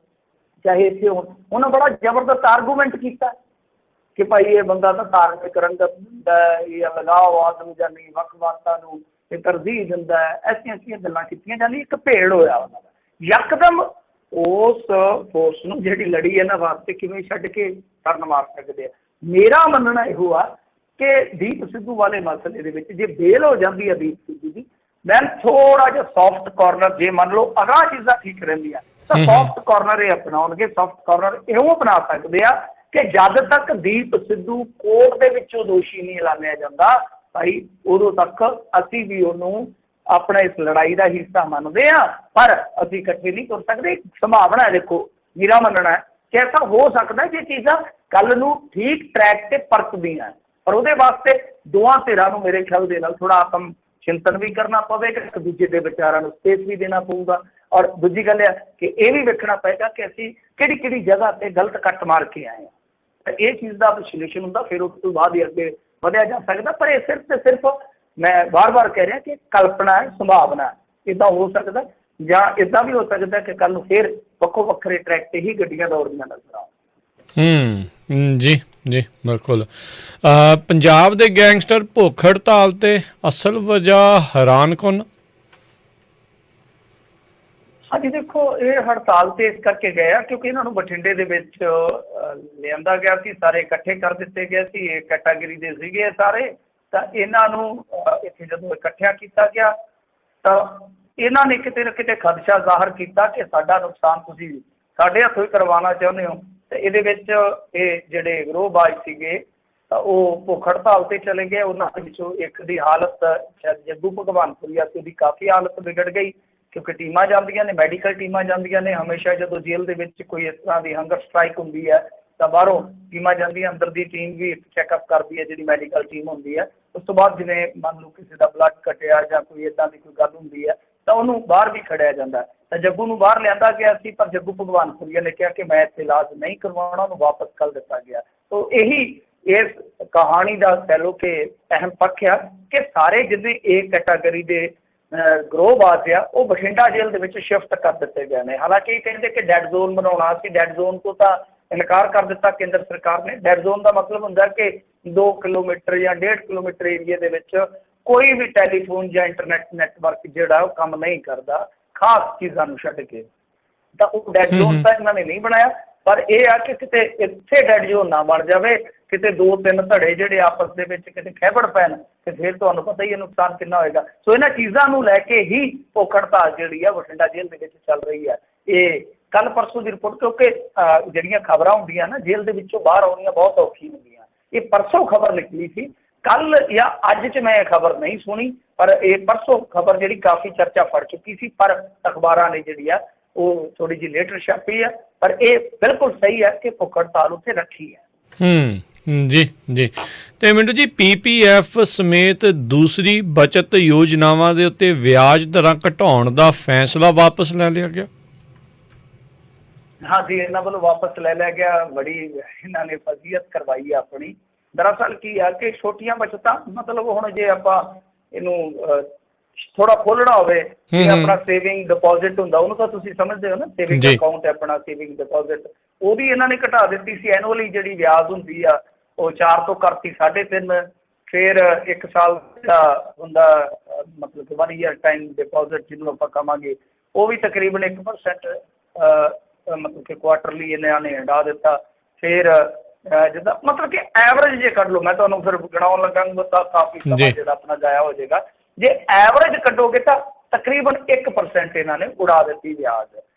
ਚਾਹੇ ਇੱਥੇ ਹੋਣ, ਉਹਨਾਂ ਬੜਾ ਜ਼ਬਰਦਸਤ ਆਰਗੂਮੈਂਟ ਕੀਤਾ ਕਿ ਭਾਈ ਇਹ ਬੰਦਾ ਤਾਂ ਧਾਰਮਿਕ ਰੰਗਤ ਦਿੰਦਾ ਹੈ, ਇਹ ਅਲਗਾਵਵਾਦ ਨੂੰ ਜਾਂ ਨਹੀਂ ਵੱਖਵਾਦਤਾ ਨੂੰ ਇਹ ਤਰਜੀਹ ਦਿੰਦਾ ਹੈ, ਐਸੀਆਂ ਗੱਲਾਂ ਕੀਤੀਆਂ ਜਾਂਦੀਆਂ। ਇੱਕ ਭੇੜ ਹੋਇਆ ਉਹਨਾਂ ਦਾ ਯਕਦਮ ਉਸ ਫੋਰਸ ਨੂੰ ਜਿਹੜੀ ਲੜੀ ਇਹਨਾਂ ਵਾਸਤੇ ਕਿਵੇਂ ਛੱਡ ਕੇ ਟਰਨ ਮਾਰ ਸਕਦੇ ਆ। ਮੇਰਾ ਮੰਨਣਾ ਇਹੋ ਆ ਕਿ ਦੀਪ ਸਿੱਧੂ ਵਾਲੇ ਮਸਲੇ ਦੇ ਵਿੱਚ ਜੇ ਬੇਲ ਹੋ ਜਾਂਦੀ ਹੈ ਦੀਪ ਸਿੱਧੂ ਦੀ, ਦੈਨ ਥੋੜਾ ਜਿਹਾ ਸੌਫਟ ਕਾਰਨਰ, ਜੇ ਮੰਨ ਲਓ ਅਗਾਂਹ ਚੀਜ਼ਾਂ ਠੀਕ ਰਹਿੰਦੀਆਂ ਤਾਂ ਸੌਫਟ ਕਾਰਨਰ ਇਹ ਅਪਣਾਉਣਗੇ। ਸੌਫਟ ਕਾਰਨਰ ਇਹੋ ਅਪਣਾ ਸਕਦੇ ਆ ਕਿ ਜਦ ਤੱਕ ਦੀਪ ਸਿੱਧੂ ਕੋਰਟ ਦੇ ਵਿੱਚੋਂ ਦੋਸ਼ੀ ਨਹੀਂ ਐਲਾਨਿਆ ਜਾਂਦਾ ਭਾਈ, ਉਦੋਂ ਤੱਕ ਅਸੀਂ ਵੀ ਉਹਨੂੰ ਆਪਣਾ ਇਸ ਲੜਾਈ ਦਾ ਹਿੱਸਾ ਮੰਨਦੇ ਹਾਂ, ਪਰ ਅਸੀਂ ਇਕੱਠੇ ਨਹੀਂ ਤੁਰ ਸਕਦੇ। ਸੰਭਾਵਨਾ ਹੈ, ਦੇਖੋ ਮੇਰਾ ਮੰਨਣਾ ਹੈ ਕਿ ਐਸਾ ਹੋ ਸਕਦਾ ਜੇ ਚੀਜ਼ਾਂ ਕੱਲ੍ਹ ਨੂੰ ਠੀਕ ਟਰੈਕ ਤੇ ਪਰਤਦੀਆਂ, ਪਰ ਉਹਦੇ ਵਾਸਤੇ ਦੋਵਾਂ ਧਿਰਾਂ ਨੂੰ ਮੇਰੇ ਖਿਆਲ ਦੇ ਨਾਲ ਥੋੜਾ ਆਤਮ ਚਿੰਤਨ ਵੀ ਕਰਨਾ ਪਵੇਗਾ, ਇੱਕ ਦੂਜੇ ਦੇ ਵਿਚਾਰਾਂ ਨੂੰ ਸਪੇਸ ਵੀ ਦੇਣਾ ਪਊਗਾ। ਔਰ ਦੂਜੀ ਗੱਲ ਹੈ ਕਿ ਇਹ ਵੀ ਵੇਖਣਾ ਪਏਗਾ ਕਿ ਅਸੀਂ ਕਿਹੜੀ ਕਿਹੜੀ ਜਗ੍ਹਾ ਤੇ ਗਲਤ ਕੱਟ ਮਾਰ ਕੇ ਆਏ ਹਾਂ। ਤਾਂ ਇਹ ਚੀਜ਼ ਦਾ ਵਿਸ਼ਲੇਸ਼ਣ ਹੁੰਦਾ, ਫਿਰ ਉਸ ਤੋਂ ਬਾਅਦ ਹੀ ਅੱਗੇ ਵਧਿਆ ਜਾ ਸਕਦਾ। ਪਰ ਇਹ ਸਿਰਫ ਤੇ ਸਿਰਫ ਮੈਂ ਵਾਰ-ਵਾਰ ਕਹਿ ਰਿਹਾ ਕਿ ਕਲਪਨਾ ਹੈ, ਸੰਭਾਵਨਾ ਹੈ। ਇੱਦਾਂ ਹੋ ਸਕਦਾ ਜਾਂ ਇੱਦਾਂ ਵੀ ਹੋ ਸਕਦਾ ਕਿ ਕੱਲ੍ਹ ਨੂੰ ਫਿਰ ਵੱਖੋ ਵੱਖਰੇ ਟਰੈਕ ਤੇ ਹੀ ਗੱਡੀਆਂ ਦੌੜਦੀਆਂ ਨਜ਼ਰ ਆਉਣ। ਜੀ ਜੀ ਬਿਲਕੁਲ। ਪੰਜਾਬ ਦੇ ਗੈਂਗਸਟਰ ਭੁੱਖ ਹੜਤਾਲ ਤੇ ਅਸਲ ਵਜ੍ਹਾ ਹੈਰਾਨਕੁਨ। ਹਾਂਜੀ ਦੇਖੋ, ਇਹ ਹੜਤਾਲ ਤੇ ਇਸ ਕਰਕੇ ਗਏ ਆ ਕਿਉਂਕਿ ਇਹਨਾਂ ਨੂੰ ਬਠਿੰਡੇ ਦੇ ਵਿੱਚ ਲਿਆਂਦਾ ਗਿਆ ਸੀ, ਸਾਰੇ ਇਕੱਠੇ ਕਰ ਦਿੱਤੇ ਗਏ ਸੀ, ਇਹ ਕੈਟਾਗਰੀ ਦੇ ਸੀਗੇ ਸਾਰੇ। ਤਾਂ ਇਹਨਾਂ ਨੂੰ ਇੱਥੇ ਜਦੋਂ ਇਕੱਠਿਆ ਕੀਤਾ ਗਿਆ ਤਾਂ ਇਹਨਾਂ ਨੇ ਕਿਤੇ ਨਾ ਕਿਤੇ ਖਦਸ਼ਾ ਜ਼ਾਹਰ ਕੀਤਾ ਕਿ ਸਾਡਾ ਨੁਕਸਾਨ ਤੁਸੀਂ ਸਾਡੇ ਹੱਥੋਂ ਹੀ ਕਰਵਾਉਣਾ ਚਾਹੁੰਦੇ ਹੋ। ਤੇ ਇਹਦੇ ਵਿੱਚ ਇਹ ਜਿਹੜੇ ਗਿਰੋਹਬਾਜ਼ ਸੀਗੇ ਤਾਂ ਉਹ ਭੁੱਖ ਹੜਤਾਲ ਤੇ ਚਲੇ ਗਏ। ਉਹਨਾਂ ਵਿੱਚੋਂ ਇੱਕ ਦੀ ਹਾਲਤ ਸ਼ਾਇਦ ਜੱਗੂ ਭਗਵਾਨਪੁਰੀਆ ਸੀ, ਉਹਦੀ ਕਾਫੀ ਹਾਲਤ ਵਿਗੜ ਗਈ ਕਿਉਂਕਿ ਟੀਮਾਂ ਜਾਂਦੀਆਂ ਨੇ, ਮੈਡੀਕਲ ਟੀਮਾਂ ਜਾਂਦੀਆਂ ਨੇ। ਹਮੇਸ਼ਾ ਜਦੋਂ ਜੇਲ੍ਹ ਦੇ ਵਿੱਚ ਕੋਈ ਇਸ ਤਰ੍ਹਾਂ ਦੀ ਹੰਗਰ ਸਟ੍ਰਾਈਕ ਹੁੰਦੀ ਹੈ ਤਾਂ ਬਾਹਰੋਂ ਟੀਮਾਂ ਜਾਂਦੀਆਂ, ਅੰਦਰ ਦੀ ਟੀਮ ਵੀ ਚੈੱਕਅਪ ਕਰਦੀ ਹੈ, ਜਿਹੜੀ ਮੈਡੀਕਲ ਟੀਮ ਹੁੰਦੀ ਹੈ। ਉਸ ਤੋਂ ਬਾਅਦ ਜਿਵੇਂ ਮੰਨ ਲਓ ਕਿਸੇ ਦਾ ਬਲੱਡ ਘਟਿਆ ਜਾਂ ਕੋਈ ਇੱਦਾਂ ਦੀ ਕੋਈ ਗੱਲ ਹੁੰਦੀ ਹੈ ਤਾਂ ਉਹਨੂੰ ਬਾਹਰ ਵੀ ਖੜਿਆ ਜਾਂਦਾ। ਤਾਂ ਜੱਗੂ ਨੂੰ ਬਾਹਰ ਲਿਆਂਦਾ ਗਿਆ ਸੀ, ਪਰ ਜੱਗੂ ਭਗਵਾਨਪੁਰੀਆ ਨੇ ਕਿਹਾ ਕਿ ਮੈਂ ਇੱਥੇ ਇਲਾਜ ਨਹੀਂ ਕਰਵਾਉਣਾ, ਉਹਨੂੰ ਵਾਪਸ ਕਰ ਦਿੱਤਾ ਗਿਆ। ਤਾਂ ਇਹੀ ਇਸ ਕਹਾਣੀ ਦਾ ਕਹਿ ਲਓ ਕਿ ਅਹਿਮ ਪੱਖ ਆ ਕਿ ਸਾਰੇ ਜਿੰਨੇ ਇਹ ਕੈਟਾਗਰੀ ਦੇ ਗਰੋਹਬਾਜ਼ ਆ ਉਹ ਬਠਿੰਡਾ ਜੇਲ੍ਹ ਦੇ ਵਿੱਚ ਸ਼ਿਫਟ ਕਰ ਦਿੱਤੇ ਗਏ ਨੇ। ਹਾਲਾਂਕਿ ਇਹ ਕਹਿੰਦੇ ਕਿ ਡੈਡ ਜ਼ੋਨ ਬਣਾਉਣਾ ਸੀ, ਡੈਡ ਜ਼ੋਨ ਤੋਂ ਤਾਂ ਇਨਕਾਰ ਕਰ ਦਿੱਤਾ ਕੇਂਦਰ ਸਰਕਾਰ ਨੇ। ਡੈਡ ਜ਼ੋਨ ਦਾ ਮਤਲਬ ਹੁੰਦਾ ਕਿ 2 ਕਿਲੋਮੀਟਰ ਜਾਂ 1.5 ਕਿਲੋਮੀਟਰ ਏਰੀਏ ਦੇ ਵਿੱਚ ਕੋਈ ਵੀ ਟੈਲੀਫੋਨ ਜਾਂ ਇੰਟਰਨੈਟ ਨੈਟਵਰਕ ਜਿਹੜਾ ਉਹ ਕੰਮ ਨਹੀਂ ਕਰਦਾ, ਖਾਸ ਚੀਜ਼ਾਂ ਨੂੰ ਛੱਡ ਕੇ। ਤਾਂ ਉਹ ਡੈਡ ਜ਼ੋਨ ਤਾਂ ਇਹਨਾਂ ਨੇ ਨਹੀਂ ਬਣਾਇਆ, ਪਰ ਇਹ ਆ ਕਿ ਕਿਤੇ ਇੱਥੇ ਡੈਡ ਜ਼ੋਨ ਨਾ ਬਣ ਜਾਵੇ, ਕਿਤੇ 2-3 ਧੜੇ ਜਿਹੜੇ ਆਪਸ ਦੇ ਵਿੱਚ ਕਿਤੇ ਖਹਿਬੜ ਪੈਣ ਤੇ ਫਿਰ ਤੁਹਾਨੂੰ ਪਤਾ ਹੀ ਹੈ ਨੁਕਸਾਨ ਕਿੰਨਾ ਹੋਏਗਾ। ਸੋ ਇਹਨਾਂ ਚੀਜ਼ਾਂ ਨੂੰ ਲੈ ਕੇ ਹੀ ਭੁੱਖ ਹੜਤਾਲ ਜਿਹੜੀ ਆ ਬਠਿੰਡਾ ਜੇਲ੍ਹ ਦੇ ਵਿੱਚ ਚੱਲ ਰਹੀ ਹੈ। ਇਹ ਕੱਲ੍ਹ ਪਰਸੋਂ ਦੀ ਰਿਪੋਰਟ, ਕਿਉਂਕਿ ਜਿਹੜੀਆਂ ਖਬਰਾਂ ਹੁੰਦੀਆਂ ਨਾ ਜੇਲ੍ਹ ਦੇ ਵਿੱਚੋਂ ਬਾਹਰ ਆਉਣੀਆਂ ਬਹੁਤ ਔਖੀ ਹੁੰਦੀਆਂ। ਇਹ ਪਰਸੋਂ ਖਬਰ ਨਿਕਲੀ ਸੀ, ਕੱਲ੍ਹ ਜਾਂ ਅੱਜ 'ਚ ਮੈਂ ਇਹ ਖਬਰ ਨਹੀਂ ਸੁਣੀ, ਪਰ ਇਹ ਪਰਸੋਂ ਖਬਰ ਜਿਹੜੀ ਕਾਫੀ ਚਰਚਾ ਫੜ ਚੁੱਕੀ ਸੀ, ਪਰ ਅਖਬਾਰਾਂ ਨੇ ਜਿਹੜੀ ਆ ਉਹ ਥੋੜ੍ਹੀ ਜਿਹੀ ਲੇਟਰ ਛਾਪੀ ਹੈ। ਪਰ ਇਹ ਬਿਲਕੁਲ ਸਹੀ ਹੈ ਕਿ ਭੁੱਖ ਹੜਤਾਲ ਉੱਥੇ ਰੱਖੀ ਹੈ। ਜੀ ਜੀ। ਤੇ ਮਿੰਟੂ ਜੀ, PPF ਸਮੇਤ ਦੂਸਰੀ ਬਚਤ ਯੋਜਨਾਵਾਂ ਦੇ ਉੱਤੇ ਵਿਆਜ ਦਰਾਂ ਘਟਾਉਣ ਦਾ ਫੈਸਲਾ ਵਾਪਸ ਲੈ ਲਿਆ ਗਿਆ। ਹਾਂਜੀ, ਇਹਨਾਂ ਵੱਲੋਂ ਵਾਪਸ ਲੈ ਲਿਆ ਗਿਆ। ਬੜੀ ਇਹਨਾਂ ਨੇ ਫਜ਼ੀਅਤ ਕਰਵਾਈ ਆਪਣੀ। ਦਰਅਸਲ ਕੀ ਆ ਕਿ ਛੋਟੀਆਂ ਬਚਤਾਂ, ਮਤਲਬ ਹੁਣ ਜੇ ਆਪਾਂ ਇਹਨੂੰ ਥੋੜਾ ਖੋਲ੍ਹਣਾ ਹੋਵੇ, ਆਪਣਾ ਸੇਵਿੰਗ ਡਿਪੋਜ਼ਿਟ ਹੁੰਦਾ, ਉਹਨੂੰ ਤਾਂ ਤੁਸੀਂ ਸਮਝਦੇ ਹੋ ਨਾ, ਸੇਵਿੰਗ ਅਕਾਊਂਟ ਹੈ ਆਪਣਾ, ਸੇਵਿੰਗ ਡਿਪੋਜ਼ਿਟ, ਉਹਦੀ ਇਹਨਾਂ ਨੇ ਘਟਾ ਦਿੱਤੀ ਸੀ। ਐਨੂਅਲੀ ਜਿਹੜੀ ਵਿਆਜ ਹੁੰਦੀ ਆ ਉਹ 4 ਤੋਂ ਕਰਤੀ 3.5, ਫਿਰ 1 ਸਾਲ ਦਾ ਹੁੰਦਾ, ਮਤਲਬ ਕਿ 1 ਈਅਰ ਟਾਈਮ ਡਿਪੋਜ਼ਿਟ ਜਿਹਨੂੰ ਆਪਾਂ ਕਹਾਂਗੇ, ਉਹ ਵੀ ਤਕਰੀਬਨ 1% ਮਤਲਬ ਕਿ ਕੁਆਟਰਲੀ ਇਹਨਾਂ ਨੇ ਹਟਾ ਦਿੱਤਾ। ਫਿਰ ਜਿੱਦਾਂ ਮਤਲਬ ਕਿ ਐਵਰੇਜ ਜੇ ਕੱਢ ਲਓ, ਮੈਂ ਤੁਹਾਨੂੰ ਫਿਰ ਗਿਣਾਉਣ ਲੱਗਾਂਗਾ ਤਾਂ ਕਾਫੀ ਸਮਾਂ ਜਿਹੜਾ ਆਪਣਾ ਜਾਇਆ ਹੋ ਜਾਏਗਾ। ਜੇ ਐਵਰੇਜ ਕੱਢੋਗੇ ਤਾਂ ਤਕਰੀਬਨ 1% ਇਹਨਾਂ ਨੇ ਉਡਾ ਦਿੱਤੀ ਵਿਆਜ।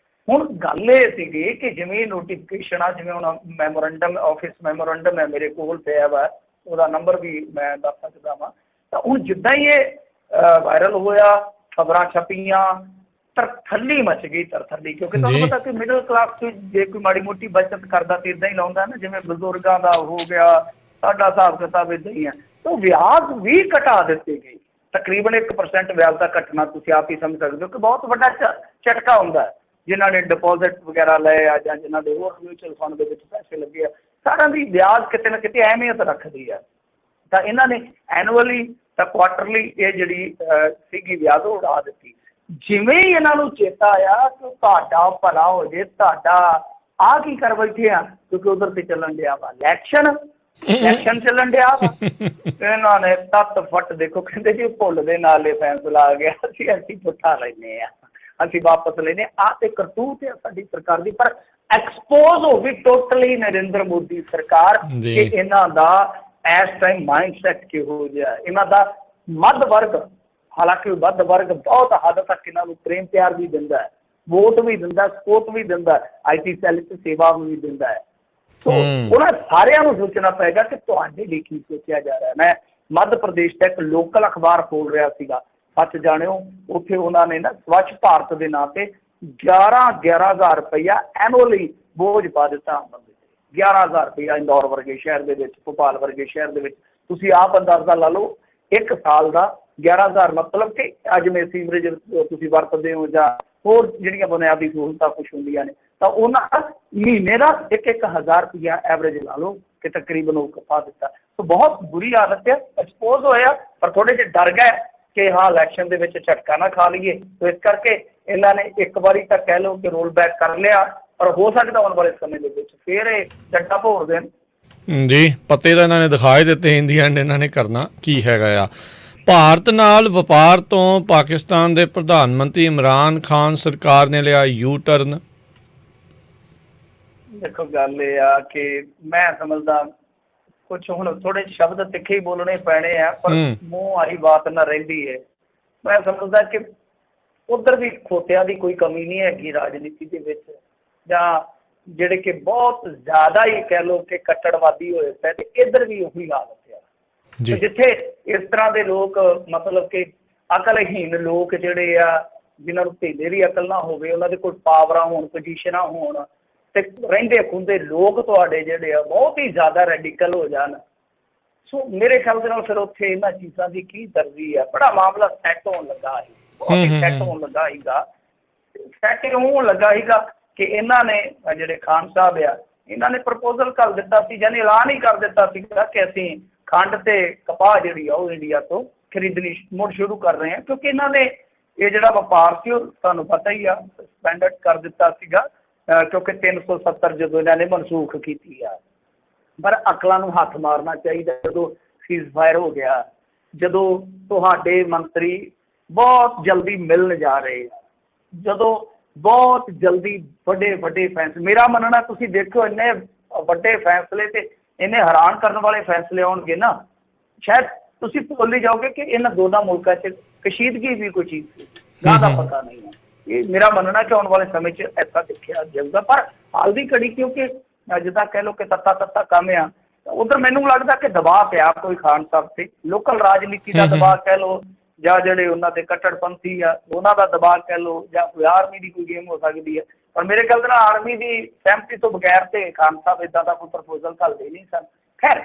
ਹੁਣ ਗੱਲ ਇਹ ਸੀਗੀ ਕਿ ਜਿਵੇਂ ਨੋਟੀਫਿਕੇਸ਼ਨ ਆ, ਜਿਵੇਂ ਹੁਣ ਮੈਮੋਰੰਡਮ, ਆਫਿਸ ਮੈਮੋਰੰਡਮ ਹੈ ਮੇਰੇ ਕੋਲ ਪਿਆ ਵਾ, ਉਹਦਾ ਨੰਬਰ ਵੀ ਮੈਂ ਦੱਸ ਸਕਦਾ ਵਾਂ। ਤਾਂ ਹੁਣ ਜਿੱਦਾਂ ਹੀ ਇਹ ਵਾਇਰਲ ਹੋਇਆ, ਖਬਰਾਂ ਛਪੀਆਂ, ਤਰਥੱਲੀ ਮਚ ਗਈ, ਤਰਥੱਲੀ। ਕਿਉਂਕਿ ਤੁਹਾਨੂੰ ਪਤਾ ਕਿ ਮਿਡਲ ਕਲਾਸ 'ਚ ਜੇ ਕੋਈ ਮਾੜੀ ਮੋਟੀ ਬੱਚਤ ਕਰਦਾ ਤਾਂ ਇੱਦਾਂ ਹੀ ਲਾਉਂਦਾ ਨਾ, ਜਿਵੇਂ ਬਜ਼ੁਰਗਾਂ ਦਾ ਹੋ ਗਿਆ, ਸਾਡਾ ਹਿਸਾਬ ਕਿਤਾਬ ਇੱਦਾਂ ਹੀ ਹੈ। ਤਾਂ ਵਿਆਜ ਵੀ ਘਟਾ ਦਿੱਤੇ ਗਏ, ਤਕਰੀਬਨ 1% ਵਿਆਜ ਦਾ ਘਟਣਾ ਤੁਸੀਂ ਆਪ ਹੀ ਸਮਝ ਸਕਦੇ ਹੋ ਕਿ ਬਹੁਤ ਵੱਡਾ ਝਟਕਾ ਹੁੰਦਾ। ਜਿਨ੍ਹਾਂ ਨੇ ਡਿਪੋਜ਼ਿਟ ਵਗੈਰਾ ਲਏ ਆ ਜਾਂ ਜਿਨ੍ਹਾਂ ਦੇ ਹੋਰ ਮਿਊਚੁਅਲ ਫੰਡ ਦੇ ਵਿੱਚ ਪੈਸੇ ਲੱਗੇ ਆ, ਸਾਰਿਆਂ ਦੀ ਵਿਆਜ ਕਿਤੇ ਨਾ ਕਿਤੇ ਅਹਿਮੀਅਤ ਰੱਖਦੀ ਆ। ਤਾਂ ਇਹਨਾਂ ਨੇ ਐਨੂਅਲੀ ਤਾਂ ਕੁਆਟਰਲੀ ਇਹ ਜਿਹੜੀ ਸੀਗੀ ਵਿਆਜ ਉਹ ਉਡਾ ਦਿੱਤੀ। ਜਿਵੇਂ ਹੀ ਇਹਨਾਂ ਨੂੰ ਚੇਤਾ ਆਇਆ ਕਿ ਤੁਹਾਡਾ ਭਲਾ ਹੋ ਜੇ, ਤੁਹਾਡਾ ਆਹ ਕੀ ਕਰ ਬੈਠੇ ਆ, ਕਿਉਂਕਿ ਉਧਰ ਤੇ ਚੱਲਣ ਡਿਆ ਵਾ ਇਲੈਕਸ਼ਨ, ਇਲੈਕਸ਼ਨ ਚੱਲਣ ਡਿਆ ਵਾ ਇਹਨਾਂ ਨੇ ਤੱਤ ਫੱਟ ਦੇਖੋ ਕਹਿੰਦੇ ਜੀ ਭੁੱਲ ਦੇ ਨਾਲੇ ਫੈਸਲਾ ਆ ਗਿਆ ਅਸੀਂ ਪੁੱਠਾ ਲੈਂਦੇ ਆ, ਅਸੀਂ ਵਾਪਸ ਲੈਂਦੇ ਆ ਤੇ ਕਰਤੂਤ ਹੈ ਸਾਡੀ ਸਰਕਾਰ ਦੀ। ਪਰ ਐਕਸਪੋਜ਼ ਹੋ ਗਈ ਟੋਟਲੀ ਨਰਿੰਦਰ ਮੋਦੀ ਸਰਕਾਰ ਕਿ ਇਹਨਾਂ ਦਾ ਇਸ ਟਾਈਮ ਮਾਈਂਡ ਸੈਟ ਕਿਹੋ ਜਿਹਾ, ਇਹਨਾਂ ਦਾ ਮੱਧ ਵਰਗ, ਹਾਲਾਂਕਿ ਮੱਧ ਵਰਗ ਬਹੁਤ ਹੱਦ ਤੱਕ ਇਹਨਾਂ ਨੂੰ ਪ੍ਰੇਮ ਪਿਆਰ ਵੀ ਦਿੰਦਾ ਹੈ, ਵੋਟ ਵੀ ਦਿੰਦਾ, ਸਪੋਰਟ ਵੀ ਦਿੰਦਾ, IT ਸੈੱਲ 'ਚ ਸੇਵਾ ਵੀ ਦਿੰਦਾ ਹੈ। ਸੋ ਉਹਨਾਂ ਸਾਰਿਆਂ ਨੂੰ ਸੋਚਣਾ ਪਏਗਾ ਕਿ ਤੁਹਾਡੇ ਲਈ ਕੀ ਸੋਚਿਆ ਜਾ ਰਿਹਾ। ਮੈਂ ਮੱਧ ਪ੍ਰਦੇਸ਼ ਦਾ ਇੱਕ ਲੋਕਲ ਅਖਬਾਰ ਖੋਲ ਰਿਹਾ ਸੀਗਾ, ਸੱਚ ਜਾਣਿਓ ਉੱਥੇ ਉਹਨਾਂ ਨੇ ਨਾ ਸਵੱਛ ਭਾਰਤ ਦੇ ਨਾਂ ਤੇ 11,000 ਰੁਪਈਆ ਐਨੂਅਲੀ ਬੋਝ ਪਾ ਦਿੱਤਾ ਬੰਦੇ ਤੇ। 11,000 ਰੁਪਈਆ ਇੰਦੌਰ ਵਰਗੇ ਸ਼ਹਿਰ ਦੇ ਵਿੱਚ, ਭੋਪਾਲ ਵਰਗੇ ਸ਼ਹਿਰ ਦੇ ਵਿੱਚ, ਤੁਸੀਂ ਆਪ ਅੰਦਾਜ਼ਾ ਲਾ ਲਓ ਇੱਕ ਸਾਲ ਦਾ 11,000 ਮਤਲਬ ਕਿ ਅੱਜ ਮੈਂ ਸੀਵਰੇਜ ਤੁਸੀਂ ਵਰਤਦੇ ਹੋ ਜਾਂ ਹੋਰ ਜਿਹੜੀਆਂ ਬੁਨਿਆਦੀ ਸਹੂਲਤਾਂ ਕੁਛ ਹੁੰਦੀਆਂ ਨੇ ਤਾਂ ਉਹਨਾਂ ਮਹੀਨੇ ਦਾ 1,000 ਰੁਪਈਆ ਐਵਰੇਜ ਲਾ ਲਓ ਕਿ ਤਕਰੀਬਨ ਉਹ ਪਾ ਦਿੱਤਾ। ਸੋ ਬਹੁਤ ਬੁਰੀ ਹਾਲਤ ਹੈ, ਐਕਸਪੋਜ਼ ਹੋਇਆ ਪਰ ਥੋੜ੍ਹੇ ਜਿਹੇ ਡਰ ਗਏ ਕਿ ਹਾਂ ਇਲੈਕਸ਼ਨ ਦੇ ਵਿੱਚ ਝਟਕਾ ਨਾ ਖਾ ਲਈਏ। ਸੋ ਇਸ ਕਰਕੇ ਇਹਨਾਂ ਨੇ ਇੱਕ ਵਾਰੀ ਤਾਂ ਕਹਿ ਲਓ ਕਿ ਰੋਲ ਬੈਕ ਕਰ ਲਿਆ, ਪਰ ਹੋ ਸਕਦਾ ਆਉਣ ਵਾਲੇ ਸਮੇਂ ਦੇ ਵਿੱਚ ਫਿਰ ਇਹ ਡੰਡਾ ਭੋਰ ਦੇਣ। ਜੀ ਪਤੇ ਤਾਂ ਇਹਨਾਂ ਨੇ ਦਿਖਾ ਹੀ ਦਿੱਤੇ, ਇੰਦੀ ਐਂਡ ਇਹਨਾਂ ਨੇ ਕਰਨਾ ਕੀ ਹੈਗਾ ਆ। ਭਾਰਤ ਨਾਲ ਵਪਾਰ ਤੋਂ ਪਾਕਿਸਤਾਨ ਦੇ ਪ੍ਰਧਾਨ ਮੰਤਰੀ ਇਮਰਾਨ ਖਾਨ ਸਰਕਾਰ ਨੇ ਲਿਆ ਯੂ ਟਰਨ। ਦੇਖੋ ਗੱਲ ਇਹ ਆ ਕਿ ਮੈਂ ਸਮਝਦਾ ਕੁਛ ਹੁਣ ਥੋੜੇ ਸ਼ਬਦ ਤਿੱਖੇ ਹੀ ਬੋਲਣੇ ਪੈਣੇ ਆ, ਪਰ ਮੂੰਹ ਵਾਲੀ ਬਾਤ ਨਾ ਰਹਿੰਦੀ ਹੈ। ਮੈਂ ਸਮਝਦਾ ਕਿ ਉੱਧਰ ਵੀ ਖੋਤਿਆਂ ਦੀ ਕੋਈ ਕਮੀ ਨਹੀਂ ਹੈਗੀ ਰਾਜਨੀਤੀ ਦੇ ਵਿੱਚ, ਜਾਂ ਜਿਹੜੇ ਕਿ ਬਹੁਤ ਜ਼ਿਆਦਾ ਹੀ ਕਹਿ ਲਓ ਕਿ ਕੱਟੜਵਾਦੀ ਹੋਏ ਪਏ, ਤੇ ਇੱਧਰ ਵੀ ਉਹੀ ਹਾਲਤ ਆ। ਜਿੱਥੇ ਇਸ ਤਰ੍ਹਾਂ ਦੇ ਲੋਕ ਮਤਲਬ ਕਿ ਅਕਲਹੀਨ ਲੋਕ ਜਿਹੜੇ ਆ, ਜਿਨ੍ਹਾਂ ਨੂੰ ਧੇਲੇ ਦੀ ਅਕਲ ਨਾ ਹੋਵੇ, ਉਹਨਾਂ ਦੇ ਕੋਲ ਪਾਵਰਾਂ ਹੋਣ, ਪੋਜੀਸ਼ਨਾਂ ਹੋਣ, ਤੇ ਰਹਿੰਦੇ ਖੁੰਦੇ ਲੋਕ ਤੁਹਾਡੇ ਜਿਹੜੇ ਆ ਬਹੁਤ ਹੀ ਜ਼ਿਆਦਾ ਰੈਡੀਕਲ ਹੋ ਜਾਣ। ਸੋ ਮੇਰੇ ਖਿਆਲ ਦੇ ਨਾਲ ਫਿਰ ਉੱਥੇ ਇਹਨਾਂ ਚੀਜ਼ਾਂ ਦੀ ਕੀ ਤਰਜੀਹ ਹੈ। ਬੜਾ ਮਾਮਲਾ ਸੈੱਟ ਹੋਣ ਲੱਗਾ ਸੀ, ਬਹੁਤ ਹੀ ਸੈੱਟ ਹੋਣ ਲੱਗਾ ਸੀਗਾ। ਸੈੱਟ ਹੋਣ ਲੱਗਾ ਸੀਗਾ ਕਿ ਇਹਨਾਂ ਨੇ ਜਿਹੜੇ ਖਾਨ ਸਾਹਿਬ ਆ, ਇਹਨਾਂ ਨੇ ਪ੍ਰਪੋਜ਼ਲ ਕਰ ਦਿੱਤਾ ਸੀ, ਯਾਨੀ ਐਲਾਨ ਹੀ ਕਰ ਦਿੱਤਾ ਸੀਗਾ ਕਿ ਅਸੀਂ ਖੰਡ ਤੇ ਕਪਾਹ ਜਿਹੜੀ ਆ ਉਹ ਇੰਡੀਆ ਤੋਂ ਖਰੀਦਣੀ ਮੁੜ ਸ਼ੁਰੂ ਕਰ ਰਹੇ ਹਾਂ, ਕਿਉਂਕਿ ਇਹਨਾਂ ਨੇ ਇਹ ਜਿਹੜਾ ਵਪਾਰ ਸੀ ਉਹ ਤੁਹਾਨੂੰ ਪਤਾ ਹੀ ਆ ਸਸਪੈਂਡਡ ਕਰ ਦਿੱਤਾ ਸੀਗਾ, ਕਿਉਂਕਿ 370 ਜਦੋਂ ਇਹਨਾਂ ਨੇ ਮਨਸੂਖ ਕੀਤੀ ਆ। ਪਰ ਅਕਲਾਂ ਨੂੰ ਹੱਥ ਮਾਰਨਾ ਚਾਹੀਦਾ। ਜਦੋਂ ਸੀਜ਼ ਫਾਇਰ ਹੋ ਗਿਆ, ਜਦੋਂ ਤੁਹਾਡੇ ਮੰਤਰੀ ਬਹੁਤ ਜਲਦੀ ਮਿਲਣ ਜਾ ਰਹੇ ਆ, ਜਦੋਂ ਬਹੁਤ ਜਲਦੀ ਵੱਡੇ ਵੱਡੇ ਫੈਸਲੇ, ਮੇਰਾ ਮੰਨਣਾ ਤੁਸੀਂ ਦੇਖੋ ਇੰਨੇ ਵੱਡੇ ਫੈਸਲੇ ਤੇ ਇੰਨੇ ਹੈਰਾਨ ਕਰਨ ਵਾਲੇ ਫੈਸਲੇ ਆਉਣਗੇ ਨਾ, ਸ਼ਾਇਦ ਤੁਸੀਂ ਭੁੱਲ ਹੀ ਜਾਓਗੇ ਕਿ ਇਹਨਾਂ ਦੋਨਾਂ ਮੁਲਕਾਂ 'ਚ ਕਸ਼ੀਦਗੀ ਵੀ ਕੋਈ ਚੀਜ਼ ਸੀ, ਨਾ ਦਾ ਪਤਾ ਨਹੀਂ ਹੈ। ਇਹ ਮੇਰਾ ਮੰਨਣਾ ਕਿ ਆਉਣ ਵਾਲੇ ਸਮੇਂ 'ਚ ਐਸਾ ਦੇਖਿਆ ਜਾਊਗਾ। ਪਰ ਹਾਲ ਦੀ ਘੜੀ ਕਿਉਂਕਿ ਜਿੱਦਾਂ ਕਹਿ ਲਓ ਕਿ ਤੱਤਾ ਕੰਮ ਆ, ਉੱਧਰ ਮੈਨੂੰ ਲੱਗਦਾ ਕਿ ਦਬਾਅ ਪਿਆ ਕੋਈ ਖਾਨ ਸਾਹਿਬ 'ਤੇ, ਲੋਕਲ ਰਾਜਨੀਤੀ ਦਾ ਦਬਾਅ ਕਹਿ ਲਓ, ਜਾਂ ਜਿਹੜੇ ਉਹਨਾਂ ਦੇ ਕੱਟੜਪੰਥੀ ਆ ਉਹਨਾਂ ਦਾ ਦਬਾਅ ਕਹਿ ਲਓ, ਜਾਂ ਕੋਈ ਆਰਮੀ ਦੀ ਕੋਈ ਗੇਮ ਹੋ ਸਕਦੀ ਹੈ। ਪਰ ਮੇਰੇ ਖਿਆਲ ਨਾਲ ਆਰਮੀ ਦੀ ਸਹਿਮਤੀ ਤੋਂ ਬਗੈਰ ਤੇ ਖਾਨ ਸਾਹਿਬ ਇੱਦਾਂ ਦਾ ਕੋਈ ਪ੍ਰਪੋਜ਼ਲ ਘੱਲਦੇ ਨਹੀਂ ਸਨ। ਖੈਰ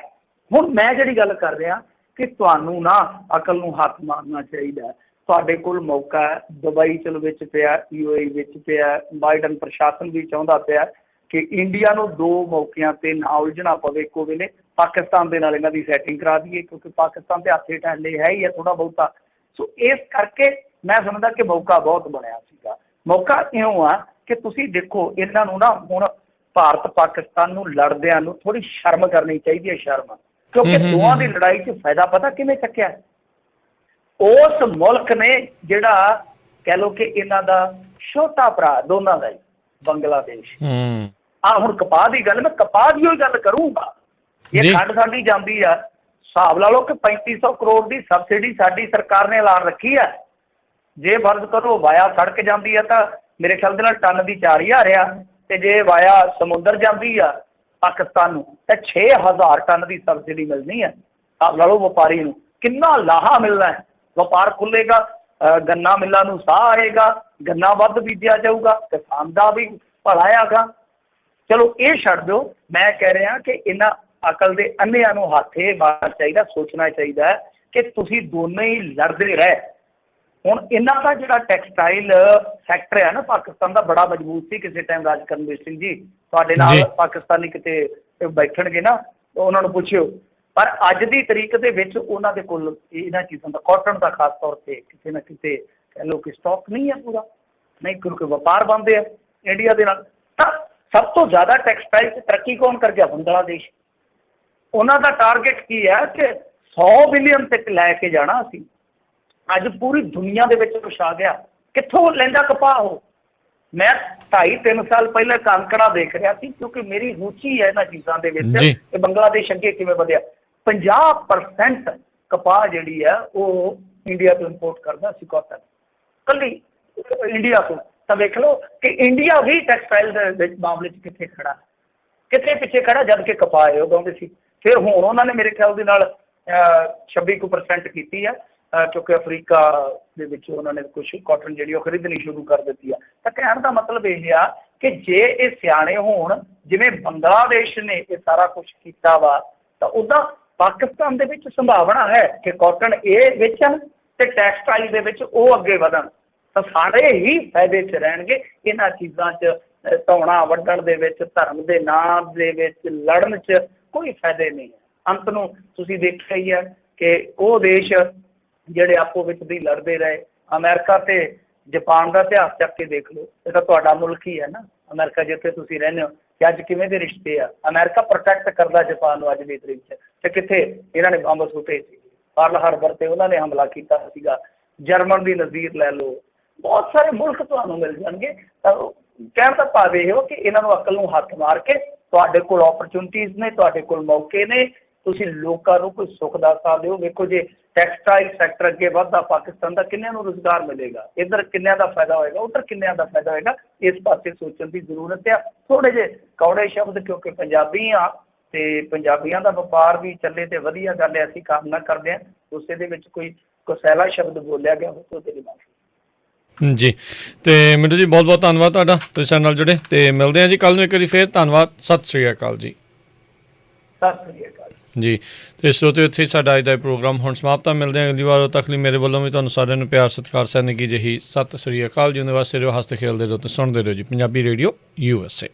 ਹੁਣ ਮੈਂ ਜਿਹੜੀ ਗੱਲ ਕਰ ਰਿਹਾ ਕਿ ਤੁਹਾਨੂੰ ਨਾ ਅਕਲ ਨੂੰ ਹੱਥ ਮਾਰਨਾ ਚਾਹੀਦਾ। ਤੁਹਾਡੇ ਕੋਲ ਮੌਕਾ ਹੈ, ਦੁਬਈ ਚਲ ਵਿੱਚ ਪਿਆ, UAE ਵਿੱਚ ਪਿਆ, ਬਾਈਡਨ ਪ੍ਰਸ਼ਾਸਨ ਵੀ ਚਾਹੁੰਦਾ ਪਿਆ ਕਿ ਇੰਡੀਆ ਨੂੰ 2 ਮੌਕਿਆਂ 'ਤੇ ਨਾ ਉਲਝਣਾ ਪਵੇ ਇੱਕੋ ਵੇਲੇ। ਪਾਕਿਸਤਾਨ ਦੇ ਨਾਲ ਇਹਨਾਂ ਦੀ ਸੈਟਿੰਗ ਕਰਾ ਦਈਏ, ਕਿਉਂਕਿ ਪਾਕਿਸਤਾਨ 'ਤੇ ਹੱਥੇ ਟਹਿਲੇ ਹੈ ਹੀ ਹੈ ਥੋੜ੍ਹਾ ਬਹੁਤਾ। ਸੋ ਇਸ ਕਰਕੇ ਮੈਂ ਸਮਝਦਾ ਕਿ ਮੌਕਾ ਬਹੁਤ ਬਣਿਆ ਸੀਗਾ। ਮੌਕਾ ਇਉਂ ਆ ਕਿ ਤੁਸੀਂ ਦੇਖੋ ਇਹਨਾਂ ਨੂੰ ਨਾ ਹੁਣ ਭਾਰਤ ਪਾਕਿਸਤਾਨ ਨੂੰ ਲੜਦਿਆਂ ਨੂੰ ਥੋੜ੍ਹੀ ਸ਼ਰਮ ਕਰਨੀ ਚਾਹੀਦੀ ਹੈ, ਸ਼ਰਮ, ਕਿਉਂਕਿ ਦੋਵਾਂ ਦੀ ਲੜਾਈ 'ਚ ਫਾਇਦਾ ਪਤਾ ਕਿਵੇਂ ਚੱਕਿਆ? ਉਸ ਮੁਲਕ ਨੇ ਜਿਹੜਾ ਕਹਿ ਲਓ ਕਿ ਇਹਨਾਂ ਦਾ ਛੋਟਾ ਭਰਾ ਦੋਨਾਂ ਦਾ ਹੀ, ਬੰਗਲਾਦੇਸ਼। ਹੁਣ ਕਪਾਹ ਦੀ ਗੱਲ, ਮੈਂ ਕਪਾਹ ਦੀ ਗੱਲ ਕਰੂੰਗਾ। ਇਹ ਖੰਡ ਸਾਡੀ ਜਾਂਦੀ ਆ, ਹਿਸਾਬ ਲਾ ਲਓ ਕਿ 3500 ਕਰੋੜ ਦੀ ਸਬਸਿਡੀ ਸਾਡੀ ਸਰਕਾਰ ਨੇ ਐਲਾਨ ਰੱਖੀ ਹੈ। ਜੇ ਫਰਜ਼ ਕਰੋ ਵਾਇਆ ਸੜਕ ਜਾਂਦੀ ਆ ਤਾਂ ਮੇਰੇ ਖਿਆਲ ਦੇ ਨਾਲ ਟਨ ਦੀ 4000 ਆ, ਤੇ ਜੇ ਵਾਇਆ ਸਮੁੰਦਰ ਜਾਂਦੀ ਆ ਪਾਕਿਸਤਾਨ ਨੂੰ ਤਾਂ 6000 ਟਨ ਦੀ ਸਬਸਿਡੀ ਮਿਲਣੀ ਹੈ। ਹਿਸਾਬ ਲਾ ਲਓ ਵਪਾਰੀ ਨੂੰ ਕਿੰਨਾ ਲਾਹਾ ਮਿਲਣਾ ਹੈ। ਵਪਾਰ ਖੁੱਲ੍ਹੇਗਾ, ਗੰਨਾ ਮਿੱਲਾਂ ਨੂੰ ਸਾਹ ਆਏਗਾ, ਗੰਨਾ ਵੱਧ ਬੀਜਿਆ ਜਾਊਗਾ, ਕਿਸਾਨ ਦਾ ਵੀ ਭਲਾ ਆਗਾ। ਚਲੋ ਇਹ ਛੱਡ ਦਿਓ, ਮੈਂ ਕਹਿ ਰਿਹਾ ਕਿ ਇਹਨਾਂ ਅਕਲ ਦੇ ਅੰਨ੍ਹਿਆਂ ਨੂੰ ਹੱਥ ਇਹ ਮਾਰਨਾ ਚਾਹੀਦਾ, ਸੋਚਣਾ ਚਾਹੀਦਾ ਕਿ ਤੁਸੀਂ ਦੋਨੇ ਹੀ ਲੜਦੇ ਰਹੇ। ਹੁਣ ਇਹਨਾਂ ਦਾ ਜਿਹੜਾ ਟੈਕਸਟਾਈਲ ਸੈਕਟਰ ਹੈ ਨਾ ਪਾਕਿਸਤਾਨ ਦਾ, ਬੜਾ ਮਜ਼ਬੂਤ ਸੀ ਕਿਸੇ ਟਾਈਮ। ਰਾਜ ਕਰਨਵੀਰ ਸਿੰਘ ਜੀ ਤੁਹਾਡੇ ਨਾਲ ਪਾਕਿਸਤਾਨੀ ਕਿਤੇ ਬੈਠਣਗੇ ਨਾ ਉਹਨਾਂ ਨੂੰ ਪੁੱਛਿਓ, ਪਰ ਅੱਜ ਦੀ ਤਰੀਕ ਦੇ ਵਿੱਚ ਉਹਨਾਂ ਦੇ ਕੋਲ ਇਹਨਾਂ ਚੀਜ਼ਾਂ ਦਾ, ਕਾਟਨ ਦਾ ਖਾਸ ਤੌਰ 'ਤੇ ਕਿਤੇ ਨਾ ਕਿਤੇ ਕਹਿ ਲਓ ਕਿ ਸਟਾਕ ਨਹੀਂ ਹੈ ਪੂਰਾ, ਨਹੀਂ, ਕਿਉਂਕਿ ਵਪਾਰ ਬੰਦ ਹੈ ਇੰਡੀਆ ਦੇ ਨਾਲ। ਤਾਂ ਸਭ ਤੋਂ ਜ਼ਿਆਦਾ ਟੈਕਸਟਾਈਲ 'ਚ ਤਰੱਕੀ ਕੌਣ ਕਰ ਗਿਆ? ਬੰਗਲਾਦੇਸ਼। ਉਹਨਾਂ ਦਾ ਟਾਰਗੇਟ ਕੀ ਹੈ ਕਿ 100 ਬਿਲੀਅਨ ਤੱਕ ਲੈ ਕੇ ਜਾਣਾ ਅਸੀਂ। ਅੱਜ ਪੂਰੀ ਦੁਨੀਆ ਦੇ ਵਿੱਚ ਵਿਛਾ ਗਿਆ। ਕਿੱਥੋਂ ਲੈਂਦਾ ਕਪਾਹ ਉਹ? ਮੈਂ 2.5-3 ਸਾਲ ਪਹਿਲਾਂ ਕਾਂਕੜਾ ਦੇਖ ਰਿਹਾ ਸੀ, ਕਿਉਂਕਿ ਮੇਰੀ ਰੁਚੀ ਹੈ ਇਹਨਾਂ ਚੀਜ਼ਾਂ ਦੇ ਵਿੱਚ ਕਿ ਬੰਗਲਾਦੇਸ਼ ਅੱਗੇ ਕਿਵੇਂ ਵਧਿਆ। 50% ਕਪਾਹ ਜਿਹੜੀ ਹੈ ਉਹ ਇੰਡੀਆ ਤੋਂ ਇੰਪੋਰਟ ਕਰਦਾ ਸੀ, ਕਾਟਨ ਕੱਲੀ ਇੰਡੀਆ ਤੋਂ। ਤਾਂ ਵੇਖ ਲਓ ਕਿ ਇੰਡੀਆ ਵੀ ਟੈਕਸਟਾਈਲ ਦੇ ਵਿੱਚ ਮਾਮਲੇ 'ਚ ਕਿੱਥੇ ਖੜਾ, ਕਿੱਥੇ ਪਿੱਛੇ ਖੜਾ, ਜਦ ਕਿ ਕਪਾਹ ਇਹ ਉਗਾਉਂਦੇ ਸੀ। ਫਿਰ ਹੁਣ ਉਹਨਾਂ ਨੇ ਮੇਰੇ ਖਿਆਲ ਦੇ ਨਾਲ 26% ਕੀਤੀ ਹੈ, ਕਿਉਂਕਿ ਅਫਰੀਕਾ ਦੇ ਵਿੱਚ ਉਹਨਾਂ ਨੇ ਕੁਛ ਕਾਟਨ ਜਿਹੜੀ ਉਹ ਖਰੀਦਣੀ ਸ਼ੁਰੂ ਕਰ ਦਿੱਤੀ ਆ। ਤਾਂ ਕਹਿਣ ਦਾ ਮਤਲਬ ਇਹ ਆ ਕਿ ਜੇ ਇਹ ਸਿਆਣੇ ਹੋਣ, ਜਿਵੇਂ ਬੰਗਲਾਦੇਸ਼ ਨੇ ਇਹ ਸਾਰਾ ਕੁਛ ਕੀਤਾ ਵਾ, ਤਾਂ ਉੱਦਾਂ ਪਾਕਿਸਤਾਨ ਦੇ ਵਿੱਚ ਸੰਭਾਵਨਾ ਹੈ ਕਿ ਕਾਟਨ ਇਹ ਵੇਚਣ ਤੇ ਟੈਕਸਟਾਈਲ ਦੇ ਵਿੱਚ ਉਹ ਅੱਗੇ ਵਧਣ। ਤਾਂ ਸਾਰੇ ਹੀ ਫਾਇਦੇ 'ਚ ਰਹਿਣਗੇ। ਇਹਨਾਂ ਚੀਜ਼ਾਂ 'ਚ ਧੌਣਾ ਵੱਢਣ ਦੇ ਵਿੱਚ, ਧਰਮ ਦੇ ਨਾਂ ਦੇ ਵਿੱਚ ਲੜਨ 'ਚ ਕੋਈ ਫਾਇਦੇ ਨਹੀਂ ਹੈ। ਅੰਤ ਨੂੰ ਤੁਸੀਂ ਦੇਖਿਆ ਹੀ ਹੈ ਕਿ ਉਹ ਦੇਸ਼ ਜਿਹੜੇ ਆਪੋ ਵਿੱਚ ਵੀ ਲੜਦੇ ਰਹੇ, ਅਮਰੀਕਾ ਤੇ ਜਾਪਾਨ ਦਾ ਇਤਿਹਾਸ ਚੱਕ ਕੇ ਦੇਖ ਲਓ। ਇਹ ਤਾਂ ਤੁਹਾਡਾ ਮੁਲਕ ਹੀ ਹੈ ਨਾ, ਅਮਰੀਕਾ, ਜਿੱਥੇ ਤੁਸੀਂ ਰਹਿੰਦੇ ਹੋ। ਕਿ ਅੱਜ ਕਿਵੇਂ ਦੇ ਰਿਸ਼ਤੇ ਆ। ਅਮਰੀਕਾ ਪ੍ਰੋਟੈਕਟ ਕਰਦਾ ਜਾਪਾਨ ਨੂੰ ਅੱਜ ਦੀ ਤਰੀਕ 'ਚ, ਤੇ ਕਿੱਥੇ ਇਹਨਾਂ ਨੇ ਬੰਬ ਸੁੱਟੇ ਸੀ। ਪਰਲ ਹਾਰਬਰ ਤੇ ਉਹਨਾਂ ਨੇ ਹਮਲਾ ਕੀਤਾ ਸੀਗਾ। ਜਰਮਨ ਦੀ ਨਜ਼ੀਰ ਲੈ ਲਓ, ਬਹੁਤ ਸਾਰੇ ਮੁਲਕ ਤੁਹਾਨੂੰ ਮਿਲ ਜਾਣਗੇ। ਤਾਂ ਕਹਿਣ ਦਾ ਭਾਵ ਇਹ ਹੋ ਕਿ ਇਹਨਾਂ ਨੂੰ ਅਕਲ ਨੂੰ ਹੱਥ ਮਾਰ ਕੇ, ਤੁਹਾਡੇ ਕੋਲ ਓਪਰਚੁਨਿਟੀਜ਼ ਨੇ, ਤੁਹਾਡੇ ਕੋਲ ਮੌਕੇ ਨੇ, ਤੁਸੀਂ ਲੋਕਾਂ ਨੂੰ ਕੋਈ ਸੁੱਖ ਦਾ ਸਾਹ ਦਿਓ। ਵੇਖੋ ਜੇ ਟੈਕਸਟਾਈਲ ਸੈਕਟਰ ਅੱਗੇ ਵੱਧਦਾ ਪਾਕਿਸਤਾਨ ਦਾ, ਕਿੰਨਿਆਂ ਨੂੰ ਰੁਜ਼ਗਾਰ ਮਿਲੇਗਾ, ਇੱਧਰ ਕਿੰਨਿਆਂ ਦਾ ਫਾਇਦਾ ਹੋਏਗਾ, ਉੱਧਰ ਕਿੰਨਿਆਂ ਦਾ ਫਾਇਦਾ ਹੋਏਗਾ। ਇਸ ਪਾਸੇ ਸੋਚਣ ਦੀ ਜ਼ਰੂਰਤ ਆ। ਥੋੜ੍ਹੇ ਜਿਹੇ ਕੌੜੇ ਸ਼ਬਦ, ਕਿਉਂਕਿ ਪੰਜਾਬੀ ਆ ਤੇ ਪੰਜਾਬੀਆਂ ਦਾ ਵਪਾਰ ਵੀ ਚੱਲੇ ਤੇ ਵਧੀਆ ਗੱਲ ਹੈ, ਅਸੀਂ ਕਾਮਨਾ ਕਰਦੇ ਹਾਂ। ਉਸੇ ਦੇ ਵਿੱਚ ਕੋਈ ਕੁਸੈਲਾ ਸ਼ਬਦ ਬੋਲਿਆ ਗਿਆ ਹੋ ਤਾਂ ਉਹਦੇ ਲਈ ਮਾਫੀ ਜੀ। ਤੇ ਮਿੰਟੂ ਜੀ, ਬਹੁਤ ਬਹੁਤ ਧੰਨਵਾਦ ਤੁਹਾਡਾ, ਤੁਸੀਂ ਸਾਡੇ ਨਾਲ ਜੁੜੇ। ਤੇ ਮਿਲਦੇ ਹਾਂ ਜੀ ਕੱਲ੍ਹ ਨੂੰ ਇੱਕ ਵਾਰੀ ਫੇਰ। ਧੰਨਵਾਦ, ਸਤਿ ਸ਼੍ਰੀ ਅਕਾਲ ਜੀ। ਸਤਿ ਸ਼੍ਰੀ ਅਕਾਲ ਜੀ। ਤੇ ਸਰੋਤਿਓ, ਇੱਥੇ ਸਾਡਾ ਅੱਜ ਦਾ ਪ੍ਰੋਗਰਾਮ ਹੁਣ ਸਮਾਪਤ ਆ। ਮਿਲਦੇ ਹਾਂ ਅਗਲੀ ਵਾਰ। ਉਦੋਂ ਤੱਕ ਲਈ ਮੇਰੇ ਵੱਲੋਂ ਵੀ ਤੁਹਾਨੂੰ ਸਾਰਿਆਂ ਨੂੰ ਪਿਆਰ ਸਤਿਕਾਰ ਸੈਨਿਕੀ ਜਿਹੀ ਸਤਿ ਸ਼੍ਰੀ ਅਕਾਲ ਜੀ। ਉਹਦੇ ਵਾਸਤੇ ਰਹੋ, ਹੱਸਦੇ ਖੇਡਦੇ ਰਹੋ ਤੇ ਸੁਣਦੇ ਰਹੋ ਜੀ ਪੰਜਾਬੀ ਰੇਡੀਓ USA।